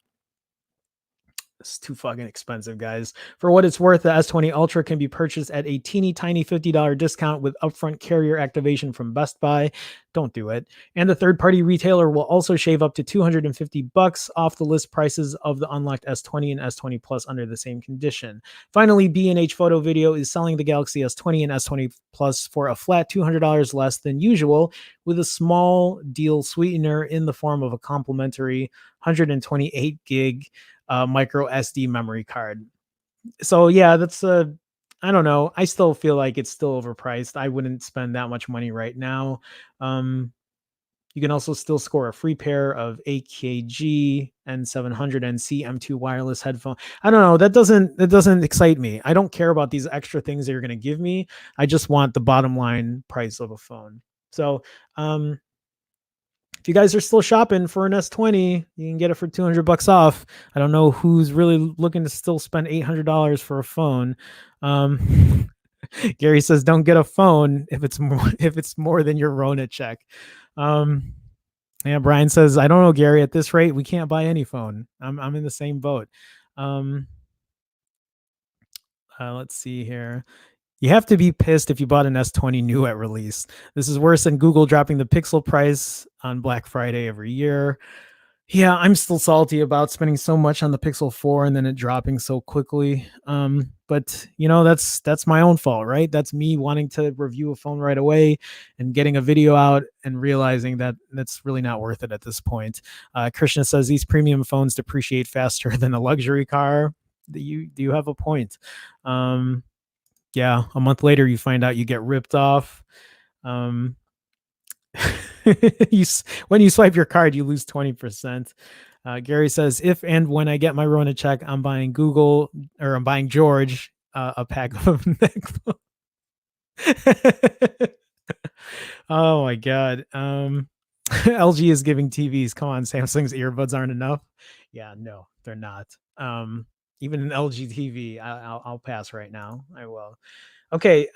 It's too fucking expensive, guys. For what it's worth, the S20 Ultra can be purchased at a teeny tiny $50 discount with upfront carrier activation from Best Buy. Don't do it. And the third-party retailer will also shave up to $250 off the list prices of the unlocked S20 and S20 Plus under the same condition. Finally, B&H Photo Video is selling the Galaxy S20 and S20 Plus for a flat $200 less than usual, with a small deal sweetener in the form of a complimentary 128 gig micro SD memory card. So yeah, that's I don't know. I still feel like it's still overpriced. I wouldn't spend that much money right now. You can also still score a free pair of AKG N700 NC M2 wireless headphone. I don't know. That doesn't excite me. I don't care about these extra things that you're going to give me. I just want the bottom line price of a phone. So, if you guys are still shopping for an S20, you can get it for $200 off. I don't know who's really looking to still spend $800 for a phone. Gary says, "Don't get a phone if it's more than your Rona check." Yeah, Brian says, "I don't know, Gary. At this rate, we can't buy any phone." I'm in the same boat. Let's see here. You have to be pissed if you bought an S20 new at release. This is worse than Google dropping the Pixel price on Black Friday every year. Yeah, I'm still salty about spending so much on the Pixel 4 and then it dropping so quickly. But that's my own fault, right? That's me wanting to review a phone right away and getting a video out and realizing that that's really not worth it at this point. Krishna says these premium phones depreciate faster than a luxury car. You have a point. Yeah, a month later you find out you get ripped off. When you swipe your card, you lose 20%. Gary says, if and when I get my Rona check, I'm buying I'm buying George a pack of MacBook. Oh my god. LG is giving TVs. Come on, Samsung's earbuds aren't enough. Yeah, no, they're not. Even an LG TV, I'll pass right now. I will. Okay.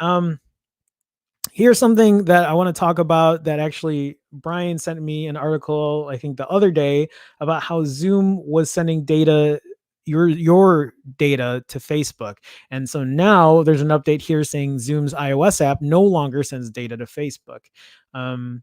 Here's something that I want to talk about that actually Brian sent me an article, I think the other day, about how Zoom was sending data, your data to Facebook. And so now there's an update here saying Zoom's iOS app no longer sends data to Facebook. Um,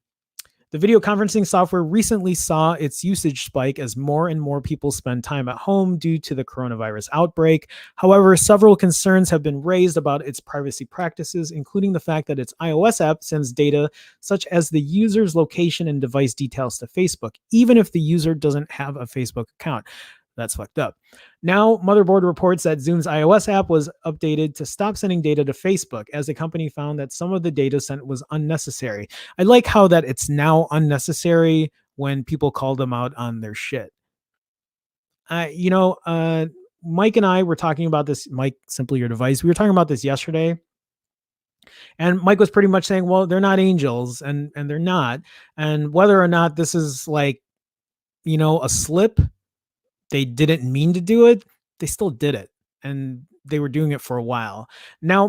the video conferencing software recently saw its usage spike as more and more people spend time at home due to the coronavirus outbreak. However, several concerns have been raised about its privacy practices, including the fact that its iOS app sends data such as the user's location and device details to Facebook, even if the user doesn't have a Facebook account. That's fucked up. Now, Motherboard reports that Zoom's iOS app was updated to stop sending data to Facebook, as the company found that some of the data sent was unnecessary. I like how that it's now unnecessary when people call them out on their shit. You know, Mike and I were talking about this. Mike, Simply Your Device. We were talking about this yesterday, and Mike was pretty much saying, "Well, they're not angels, and they're not, and whether or not this is like, a slip, they didn't mean to do it, they still did it, and they were doing it for a while. Now,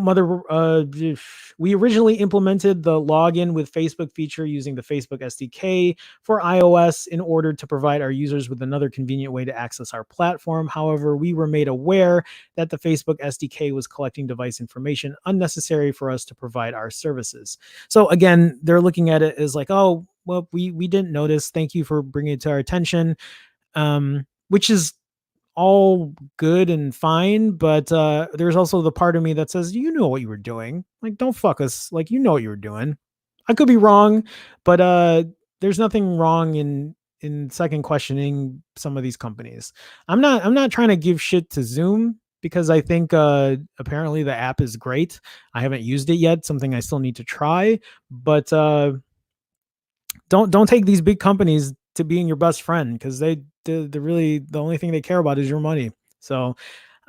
we originally implemented the login with Facebook feature using the Facebook SDK for iOS in order to provide our users with another convenient way to access our platform. However, we were made aware that the Facebook SDK was collecting device information unnecessary for us to provide our services. So again, they're looking at it as like, oh, well, we didn't notice. Thank you for bringing it to our attention. Which is all good and fine, but there's also the part of me that says, you know what you were doing. Like, don't fuck us. Like, you know what you were doing. I could be wrong, but there's nothing wrong in second questioning some of these companies. I'm not trying to give shit to Zoom because I think apparently the app is great. I haven't used it yet, something I still need to try, but don't take these big companies to being your best friend, because they really, the only thing they care about is your money. So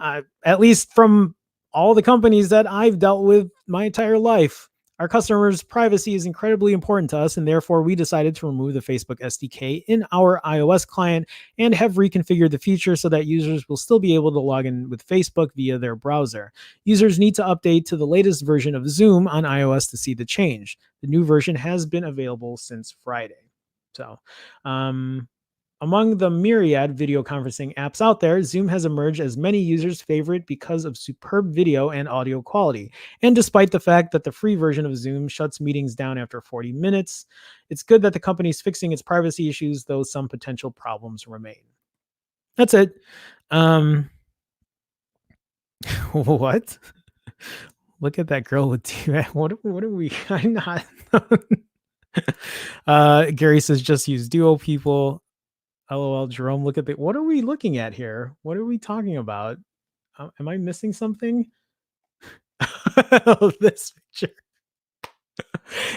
at least from all the companies that I've dealt with my entire life, our customers' privacy is incredibly important to us, and therefore we decided to remove the Facebook SDK in our iOS client and have reconfigured the feature so that users will still be able to log in with Facebook via their browser. Users need to update to the latest version of Zoom on iOS to see the change. The new version has been available since Friday. So, among the myriad video conferencing apps out there, Zoom has emerged as many users' favorite because of superb video and audio quality. And despite the fact that the free version of Zoom shuts meetings down after 40 minutes, it's good that the company is fixing its privacy issues, though some potential problems remain. That's it. What? Look at that girl with T. What are we? I'm not. Gary says just use Duo, people. LOL, Jerome, look at the, what are we looking at here? What are we talking about? Am I missing something? This picture.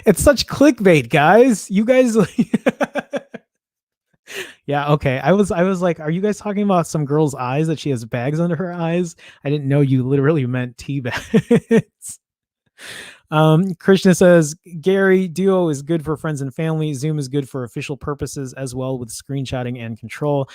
It's such clickbait, guys. You guys Yeah, okay. I was like, are you guys talking about some girl's eyes that she has bags under her eyes? I didn't know you literally meant tea bags. Krishna says, Gary, Duo is good for friends and family. Zoom is good for official purposes as well, with screenshotting and control.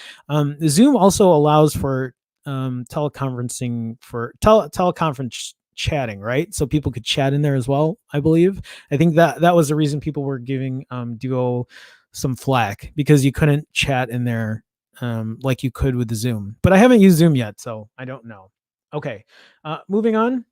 Zoom also allows for teleconferencing, for teleconference chatting, right? So people could chat in there as well, I believe. I think that was the reason people were giving Duo some flack, because you couldn't chat in there like you could with the Zoom. But I haven't used Zoom yet, so I don't know. Okay, moving on.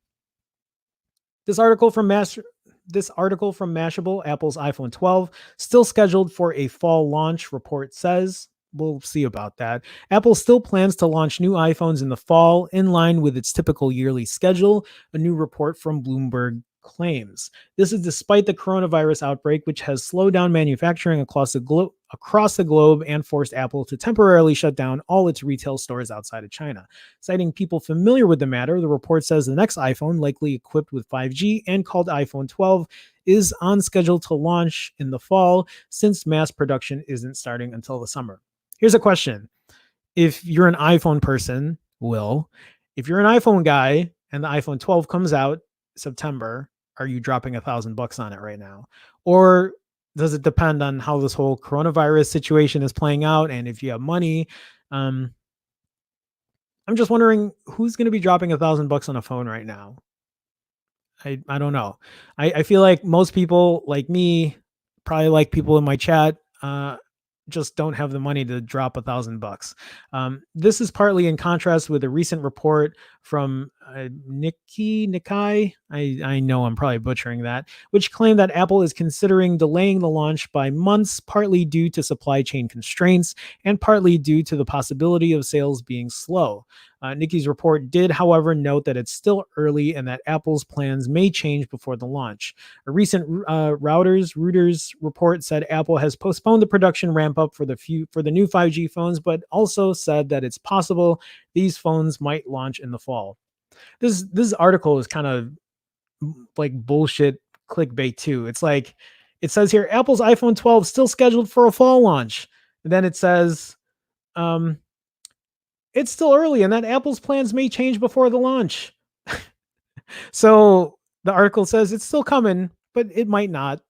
This article from Mashable, Apple's iPhone 12, still scheduled for a fall launch, report says. We'll see about that. Apple still plans to launch new iPhones in the fall, in line with its typical yearly schedule, a new report from Bloomberg claims. This is despite the coronavirus outbreak, which has slowed down manufacturing across the globe and forced Apple to temporarily shut down all its retail stores outside of China. Citing people familiar with the matter, the report says the next iPhone, likely equipped with 5G and called iPhone 12, is on schedule to launch in the fall, since mass production isn't starting until the summer. Here's a question. If you're an iPhone person, if you're an iPhone guy and the iPhone 12 comes out September, are you dropping $1,000 on it right now? Or does it depend on how this whole coronavirus situation is playing out? And if you have money, um, I'm just wondering who's going to be dropping $1,000 on a phone right now. I don't know. I feel like most people like me, probably like people in my chat, just don't have the money to drop $1,000. This is partly in contrast with a recent report from Nikkei. I know I'm probably butchering that, which claimed that Apple is considering delaying the launch by months, partly due to supply chain constraints and partly due to the possibility of sales being slow. Nikkei's report did, however, note that it's still early and that Apple's plans may change before the launch. A recent Reuters report said Apple has postponed the production ramp up for the new 5G phones, but also said that it's possible these phones might launch in the fall. This article is kind of like bullshit clickbait too. It's like it says here Apple's iPhone 12 still scheduled for a fall launch. And then it says it's still early and that Apple's plans may change before the launch. So the article says it's still coming, but it might not.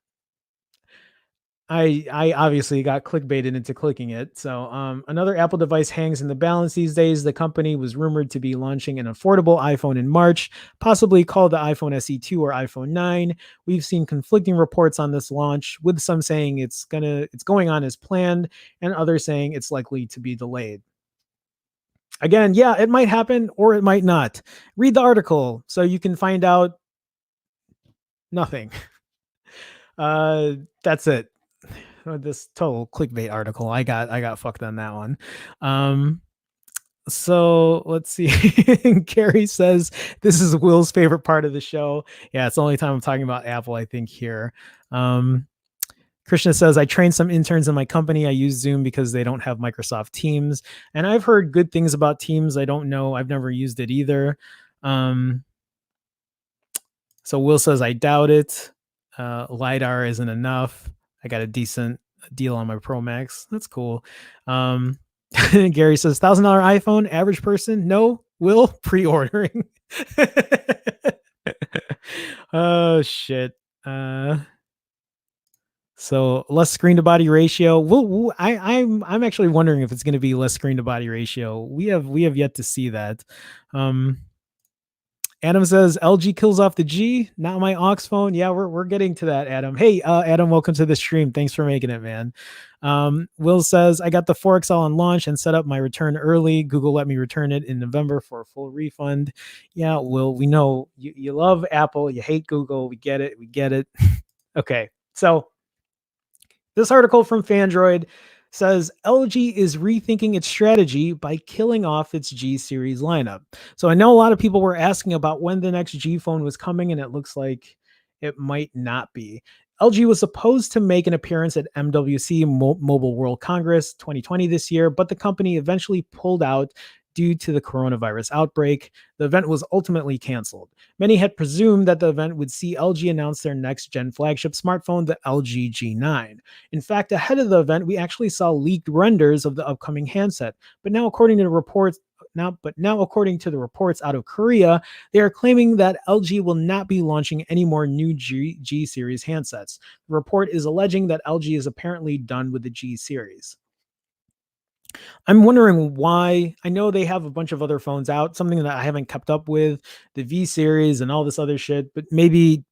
I obviously got clickbaited into clicking it. So another Apple device hangs in the balance these days. The company was rumored to be launching an affordable iPhone in March, possibly called the iPhone SE2 or iPhone 9. We've seen conflicting reports on this launch, with some saying it's going on as planned, and others saying it's likely to be delayed. Again, yeah, it might happen or it might not. Read the article so you can find out nothing. That's it. This total clickbait article. I got fucked on that one. So let's see. Carrie says this is Will's favorite part of the show. Yeah, it's the only time I'm talking about Apple, I think, here. Krishna says, I train some interns in my company. I use Zoom because they don't have Microsoft Teams. And I've heard good things about Teams. I don't know. I've never used it either. So Will says, I doubt it. LiDAR isn't enough. I got a decent deal on my Pro Max. That's cool. Gary says, $1,000 iPhone, average person? No. Will, pre-ordering. Oh, shit. So less screen to body ratio. I'm actually wondering if it's going to be less screen to body ratio. We have yet to see that. Adam says LG kills off the G, not my aux phone. Yeah, we're getting to that, Adam. Hey, Adam, welcome to the stream. Thanks for making it, man. Will says, I got the 4XL on launch and set up my return early. Google let me return it in November for a full refund. Yeah, Will, we know you love Apple. You hate Google. We get it. Okay, so this article from Fandroid says LG is rethinking its strategy by killing off its G series lineup. So I know a lot of people were asking about when the next G phone was coming, and it looks like it might not be. LG was supposed to make an appearance at MWC Mobile World Congress 2020 this year, but the company eventually pulled out due to the coronavirus outbreak. The event was ultimately canceled. Many had presumed that the event would see LG announce their next gen flagship smartphone, the LG G9. In fact, ahead of the event, we actually saw leaked renders of the upcoming handset. But now, according to the reports out of Korea, they are claiming that LG will not be launching any more new G series handsets. The report is alleging that LG is apparently done with the G series. I'm wondering why. I know they have a bunch of other phones out, something that I haven't kept up with, the V series and all this other shit, but maybe,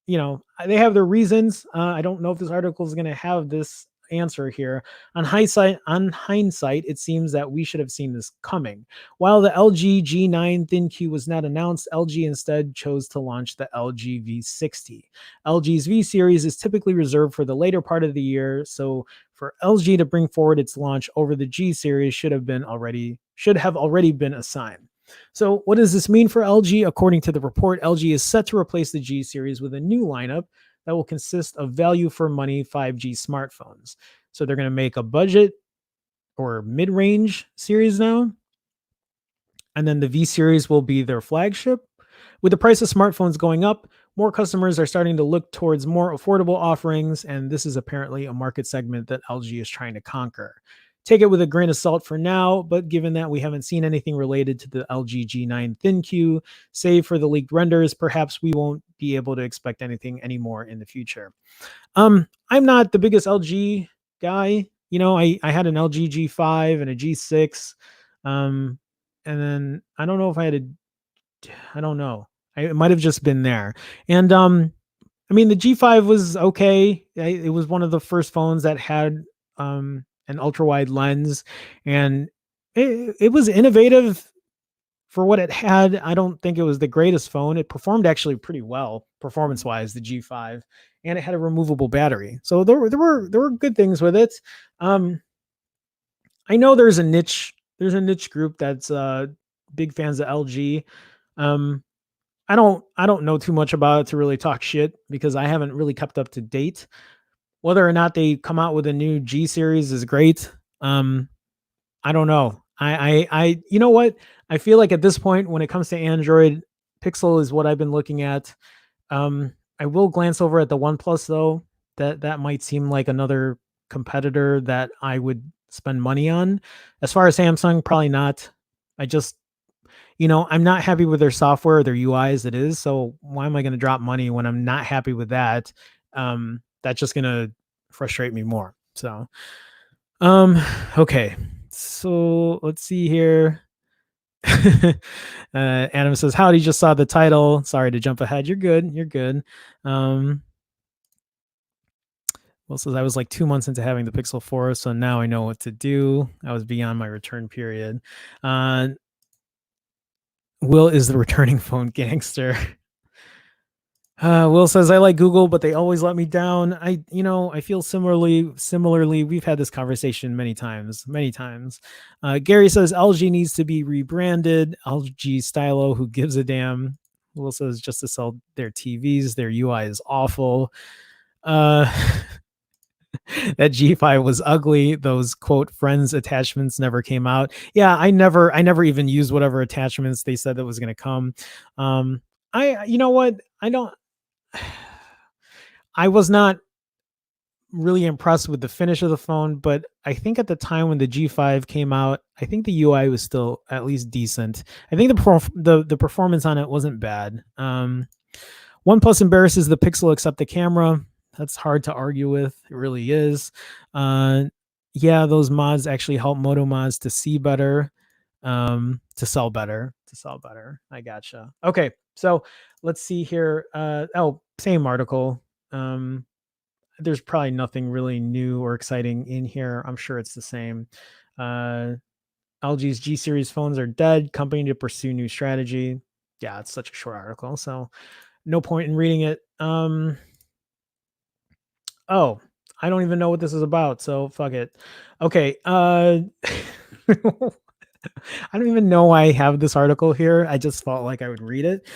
they have their reasons. I don't know if this article is going to have this answer here. On hindsight, it seems that we should have seen this coming. While the LG G9 ThinQ was not announced, LG instead chose to launch the LG V60. LG's V series is typically reserved for the later part of the year, so for LG to bring forward its launch over the G series should have already been a sign. So what does this mean for LG? According to the report, LG is set to replace the G series with a new lineup that will consist of value for money 5G smartphones. So they're going to make a budget or mid-range series now. And then the V series will be their flagship. With the price of smartphones going up, more customers are starting to look towards more affordable offerings, and this is apparently a market segment that LG is trying to conquer. Take it with a grain of salt for now, but given that we haven't seen anything related to the LG G9 ThinQ, save for the leaked renders, perhaps we won't be able to expect anything anymore in the future. I'm not the biggest LG guy. I had an LG G5 and a G6. Um, and then I don't know if I had I don't know. It might have just been there. And I mean, the G5 was okay. It was one of the first phones that had an ultra wide lens, and it was innovative for what it had. I don't think it was the greatest phone. It performed actually pretty well performance wise, the G5, and it had a removable battery. So there were good things with it. Um, I know there's a niche group that's big fans of LG. Um, I don't know too much about it to really talk shit because I haven't really kept up to date. Whether or not they come out with a new G series is great. Um, I don't know. You know what? I feel like at this point, when it comes to Android, Pixel is what I've been looking at. I will glance over at the OnePlus though. That might seem like another competitor that I would spend money on. As far as Samsung, probably not. I just, I'm not happy with their software, their UI as it is. So why am I going to drop money when I'm not happy with that? That's just going to frustrate me more. So, um, okay. So let's see here. Adam says, "Howdy, just saw the title. Sorry to jump ahead. You're good. You're good." Um, Will says, "I was like 2 months into having the Pixel 4, so now I know what to do. I was beyond my return period." Will is the returning phone gangster. Will says, "I like Google, but they always let me down. I feel similarly. We've had this conversation many times, many times." Gary says, "LG needs to be rebranded. LG Stylo, who gives a damn?" Will says, "Just to sell their TVs. Their UI is awful." Uh, that G5 was ugly. Those quote friends attachments never came out. Yeah, I never even used whatever attachments they said that was going to come. You know what? I was not really impressed with the finish of the phone, but I think at the time when the G5 came out, I think the UI was still at least decent. I think the performance on it wasn't bad. OnePlus embarrasses the Pixel except the camera. That's hard to argue with. It really is. Uh, yeah, those mods actually help Moto mods to see better, to sell better, to sell better. I gotcha. Okay, so let's see here. Same article. There's probably nothing really new or exciting in here. I'm sure it's the same. Uh, LG's G series phones are dead. Company to pursue new strategy. Yeah, it's such a short article, so no point in reading it. Oh, I don't even know what this is about, so fuck it. Okay. I don't even know why I have this article here. I just felt like I would read it.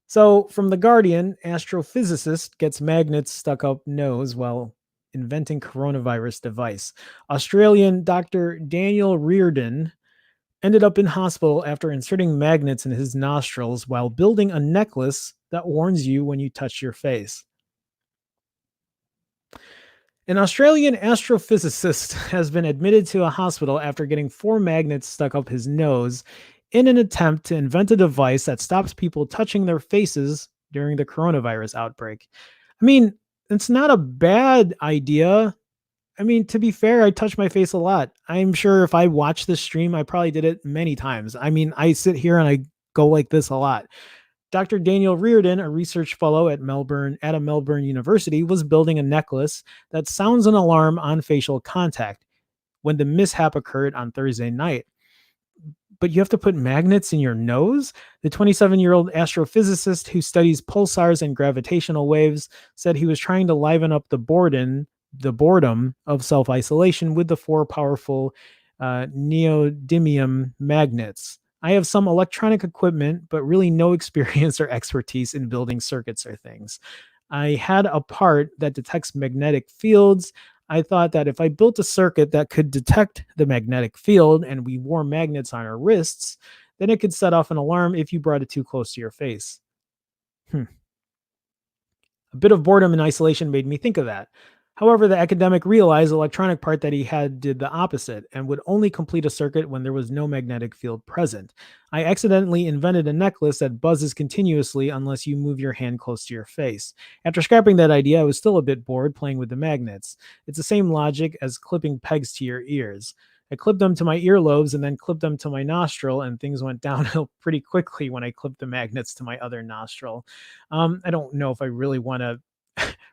So, from The Guardian, astrophysicist gets magnets stuck up nose while inventing coronavirus device. Australian Dr. Daniel Reardon ended up in hospital after inserting magnets in his nostrils while building a necklace that warns you when you touch your face. An Australian astrophysicist has been admitted to a hospital after getting 4 magnets stuck up his nose in an attempt to invent a device that stops people touching their faces during the coronavirus outbreak. I mean, it's not a bad idea. I mean, to be fair, I touch my face a lot. I'm sure if I watched this stream, I probably did it many times. I mean, I sit here and I go like this a lot. Dr. Daniel Reardon, a research fellow at a Melbourne University, was building a necklace that sounds an alarm on facial contact when the mishap occurred on Thursday night. But you have to put magnets in your nose? The 27-year-old astrophysicist who studies pulsars and gravitational waves said he was trying to liven up the boredom of self-isolation with the 4 powerful neodymium magnets. I have some electronic equipment, but really no experience or expertise in building circuits or things. I had a part that detects magnetic fields. I thought that if I built a circuit that could detect the magnetic field and we wore magnets on our wrists, then it could set off an alarm if you brought it too close to your face. A bit of boredom and isolation made me think of that. However, the academic realized the electronic part that he had did the opposite and would only complete a circuit when there was no magnetic field present. I accidentally invented a necklace that buzzes continuously unless you move your hand close to your face. After scrapping that idea, I was still a bit bored playing with the magnets. It's the same logic as clipping pegs to your ears. I clipped them to my earlobes and then clipped them to my nostril, and things went downhill pretty quickly when I clipped the magnets to my other nostril. I don't know if I really want to.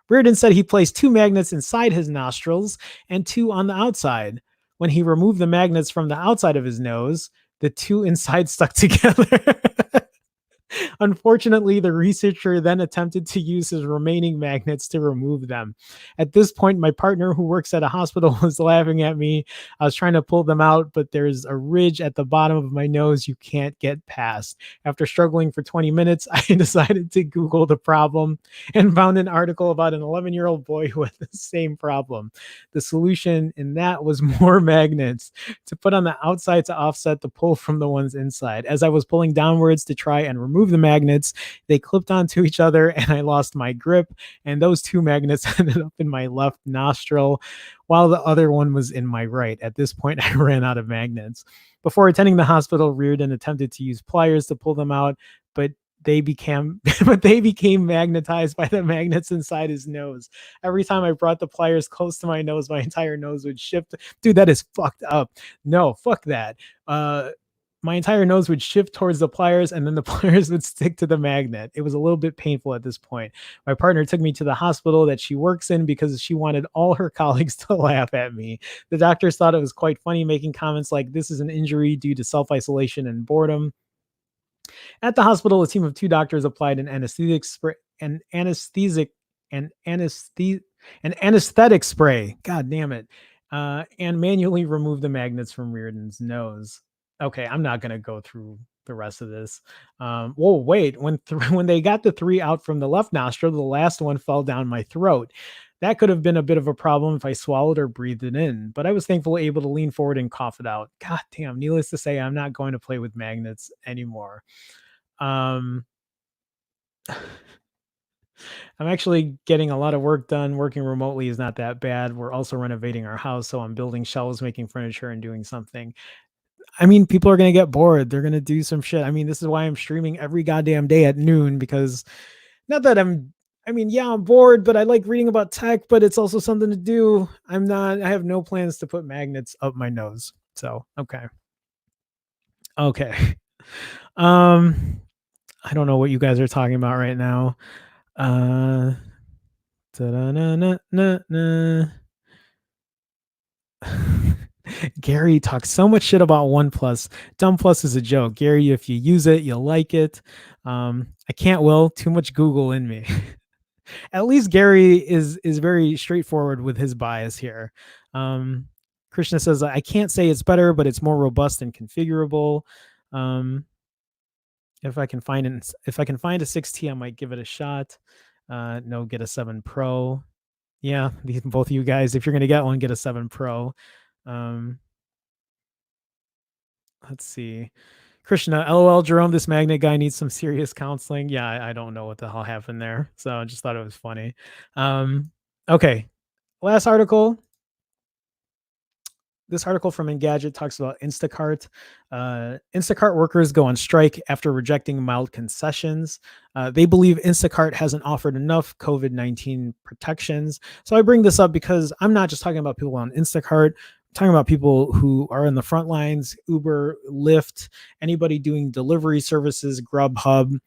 Reardon said he placed two magnets inside his nostrils and two on the outside. When he removed the magnets from the outside of his nose, the two inside stuck together. Unfortunately, the researcher then attempted to use his remaining magnets to remove them. At this point, my partner, who works at a hospital, was laughing at me. I was trying to pull them out, but there's a ridge at the bottom of my nose you can't get past. After struggling for 20 minutes, I decided to Google the problem and found an article about an 11-year-old boy who had the same problem. The solution in that was more magnets to put on the outside to offset the pull from the ones inside. As I was pulling downwards to try and remove the magnets, they clipped onto each other and I lost my grip. And those two magnets ended up in my left nostril while the other one was in my right. At this point, I ran out of magnets. Before attending the hospital, Reardon attempted to use pliers to pull them out, but they became magnetized by the magnets inside his nose. Every time I brought the pliers close to my nose, my entire nose would shift. Dude, that is fucked up. No, fuck that. My entire nose would shift towards the pliers and then the pliers would stick to the magnet. It was a little bit painful at this point. My partner took me to the hospital that she works in because she wanted all her colleagues to laugh at me. The doctors thought it was quite funny, making comments like, "This is an injury due to self-isolation and boredom." At the hospital, a team of two doctors applied an anesthetic spray, an anesthetic, an anesthetic spray. God damn it. And manually removed the magnets from Reardon's nose. Okay, I'm not gonna go through the rest of this. Whoa, wait. When they got the three out from the left nostril, the last one fell down my throat. That could have been a bit of a problem if I swallowed or breathed it in, but I was thankfully able to lean forward and cough it out. God damn, needless to say, I'm not going to play with magnets anymore. Um, I'm actually getting a lot of work done. Working remotely is not that bad. We're also renovating our house, so I'm building shelves, making furniture, and doing something. I mean, people are going to get bored. They're going to do some shit. I mean, this is why I'm streaming every goddamn day at noon because not that I mean, yeah, I'm bored, but I like reading about tech, but it's also something to do. I have no plans to put magnets up my nose. So, okay. Okay. Um, I don't know what you guys are talking about right now. Da-da-na-na-na-na. Gary talks so much shit about OnePlus. Dumb Plus is a joke. Gary, if you use it, you'll like it. I can't will. Too much Google in me. At least Gary is very straightforward with his bias here. Krishna says, I can't say it's better, but it's more robust and configurable. If I can find a 6T, I might give it a shot. No, get a 7 Pro. Yeah, both of you guys, if you're going to get one, get a 7 Pro. Let's see. Krishna, LOL, Jerome, this magnet guy needs some serious counseling. Yeah, I don't know what the hell happened there. So I just thought it was funny. Okay. Last article. This article from Engadget talks about Instacart. Instacart workers go on strike after rejecting mild concessions. They believe Instacart hasn't offered enough COVID-19 protections. So I bring this up because I'm not just talking about people on Instacart. I'm talking about people who are in the front lines, Uber, Lyft, anybody doing delivery services, Grubhub,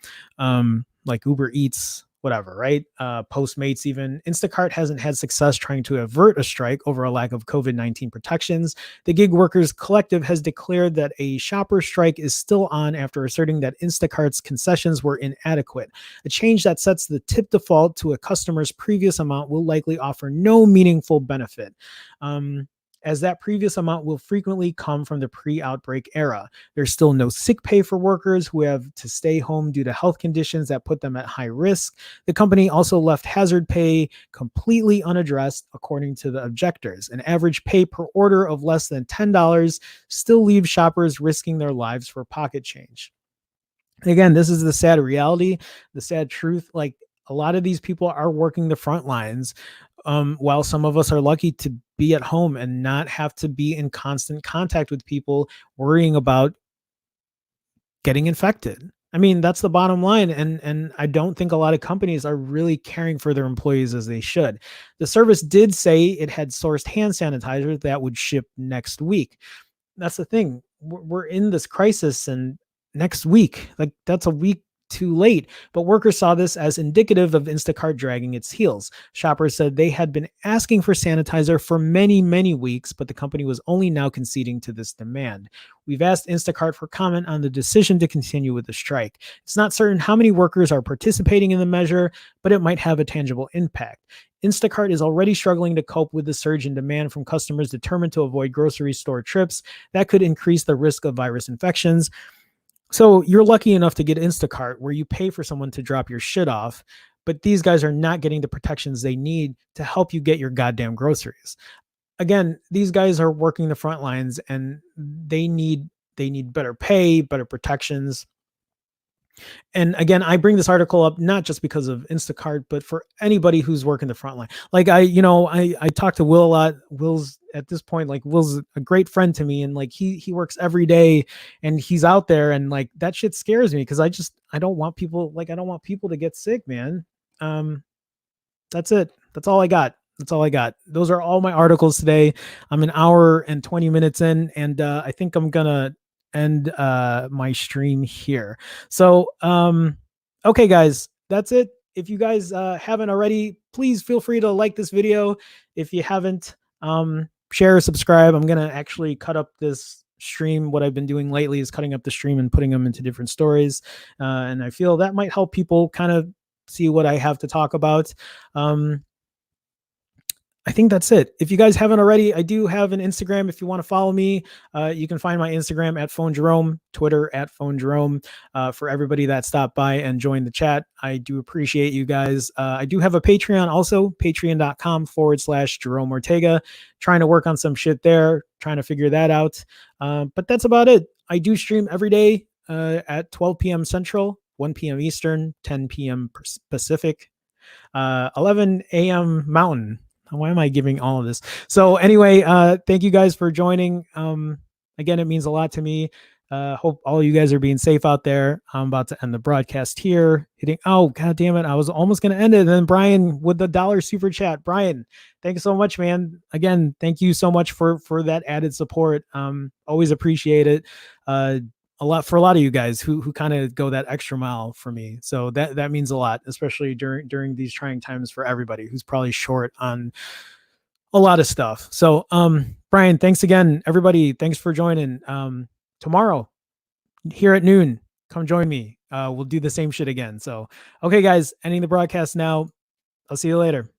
like Uber Eats, whatever, right? Postmates, even. Instacart hasn't had success trying to avert a strike over a lack of COVID-19 protections. The Gig Workers Collective has declared that a shopper strike is still on after asserting that Instacart's concessions were inadequate. A change that sets the tip default to a customer's previous amount will likely offer no meaningful benefit. As that previous amount will frequently come from the pre-outbreak era. There's still no sick pay for workers who have to stay home due to health conditions that put them at high risk. The company also left hazard pay completely unaddressed, according to the objectors. An average pay per order of less than $10 still leaves shoppers risking their lives for pocket change. Again, this is the sad reality, the sad truth. Like, a lot of these people are working the front lines. while some of us are lucky to be at home and not have to be in constant contact with people worrying about getting infected. I mean, that's the bottom line. And I don't think a lot of companies are really caring for their employees as they should. The service did say it had sourced hand sanitizer that would ship next week. That's the thing. We're in this crisis, and next week, like, that's a week too late. But workers saw this as indicative of Instacart dragging its heels. Shoppers said they had been asking for sanitizer for many, many weeks, but the company was only now conceding to this demand. We've asked Instacart for comment on the decision to continue with the strike. It's not certain how many workers are participating in the measure, but it might have a tangible impact. Instacart is already struggling to cope with the surge in demand from customers determined to avoid grocery store trips that could increase the risk of virus infections. So you're lucky enough to get Instacart, where you pay for someone to drop your shit off, but these guys are not getting the protections they need to help you get your goddamn groceries. Again, these guys are working the front lines, and they need better pay, better protections. And again, I bring this article up not just because of Instacart, but for anybody who's working the front line. Like, I talk to Will a lot. Will's at this point, like, Will's a great friend to me, and like he works every day, and he's out there, and like that shit scares me because I don't want people, like, I don't want people to get sick, man. Um, that's it. That's all I got. That's all I got. Those are all my articles today. I'm an hour and 20 minutes in, and I think I'm gonna end my stream here. So, okay, guys, that's it. If you guys haven't already, please feel free to like this video. If you haven't, share, subscribe. I'm gonna actually cut up this stream. What I've been doing lately is cutting up the stream and putting them into different stories, and I feel that might help people kind of see what I have to talk about. Um, I think that's it. If you guys haven't already, I do have an Instagram. If you want to follow me, you can find my Instagram at Phone Jerome, Twitter at Phone Jerome. For everybody that stopped by and joined the chat, I do appreciate you guys. I do have a Patreon also, patreon.com/Jerome Ortega. Trying to work on some shit there, trying to figure that out. But that's about it. I do stream every day at 12 p.m. Central, 1 p.m. Eastern, 10 p.m. Pacific, 11 a.m. Mountain. Why am I giving all of this? So anyway, thank you guys for joining. Again, it means a lot to me. Hope all you guys are being safe out there. I'm about to end the broadcast here. Oh, god damn it. I was almost going to end it. And then Brian with the $1 super chat. Brian, thanks so much, man. Again, thank you so much for that added support. Always appreciate it. A lot for a lot of you guys who kind of go that extra mile for me. So that means a lot, especially during these trying times for everybody who's probably short on a lot of stuff. So, Brian, thanks again, everybody. Thanks for joining. Tomorrow here at noon, come join me. We'll do the same shit again. So, okay, guys, ending the broadcast now. I'll see you later.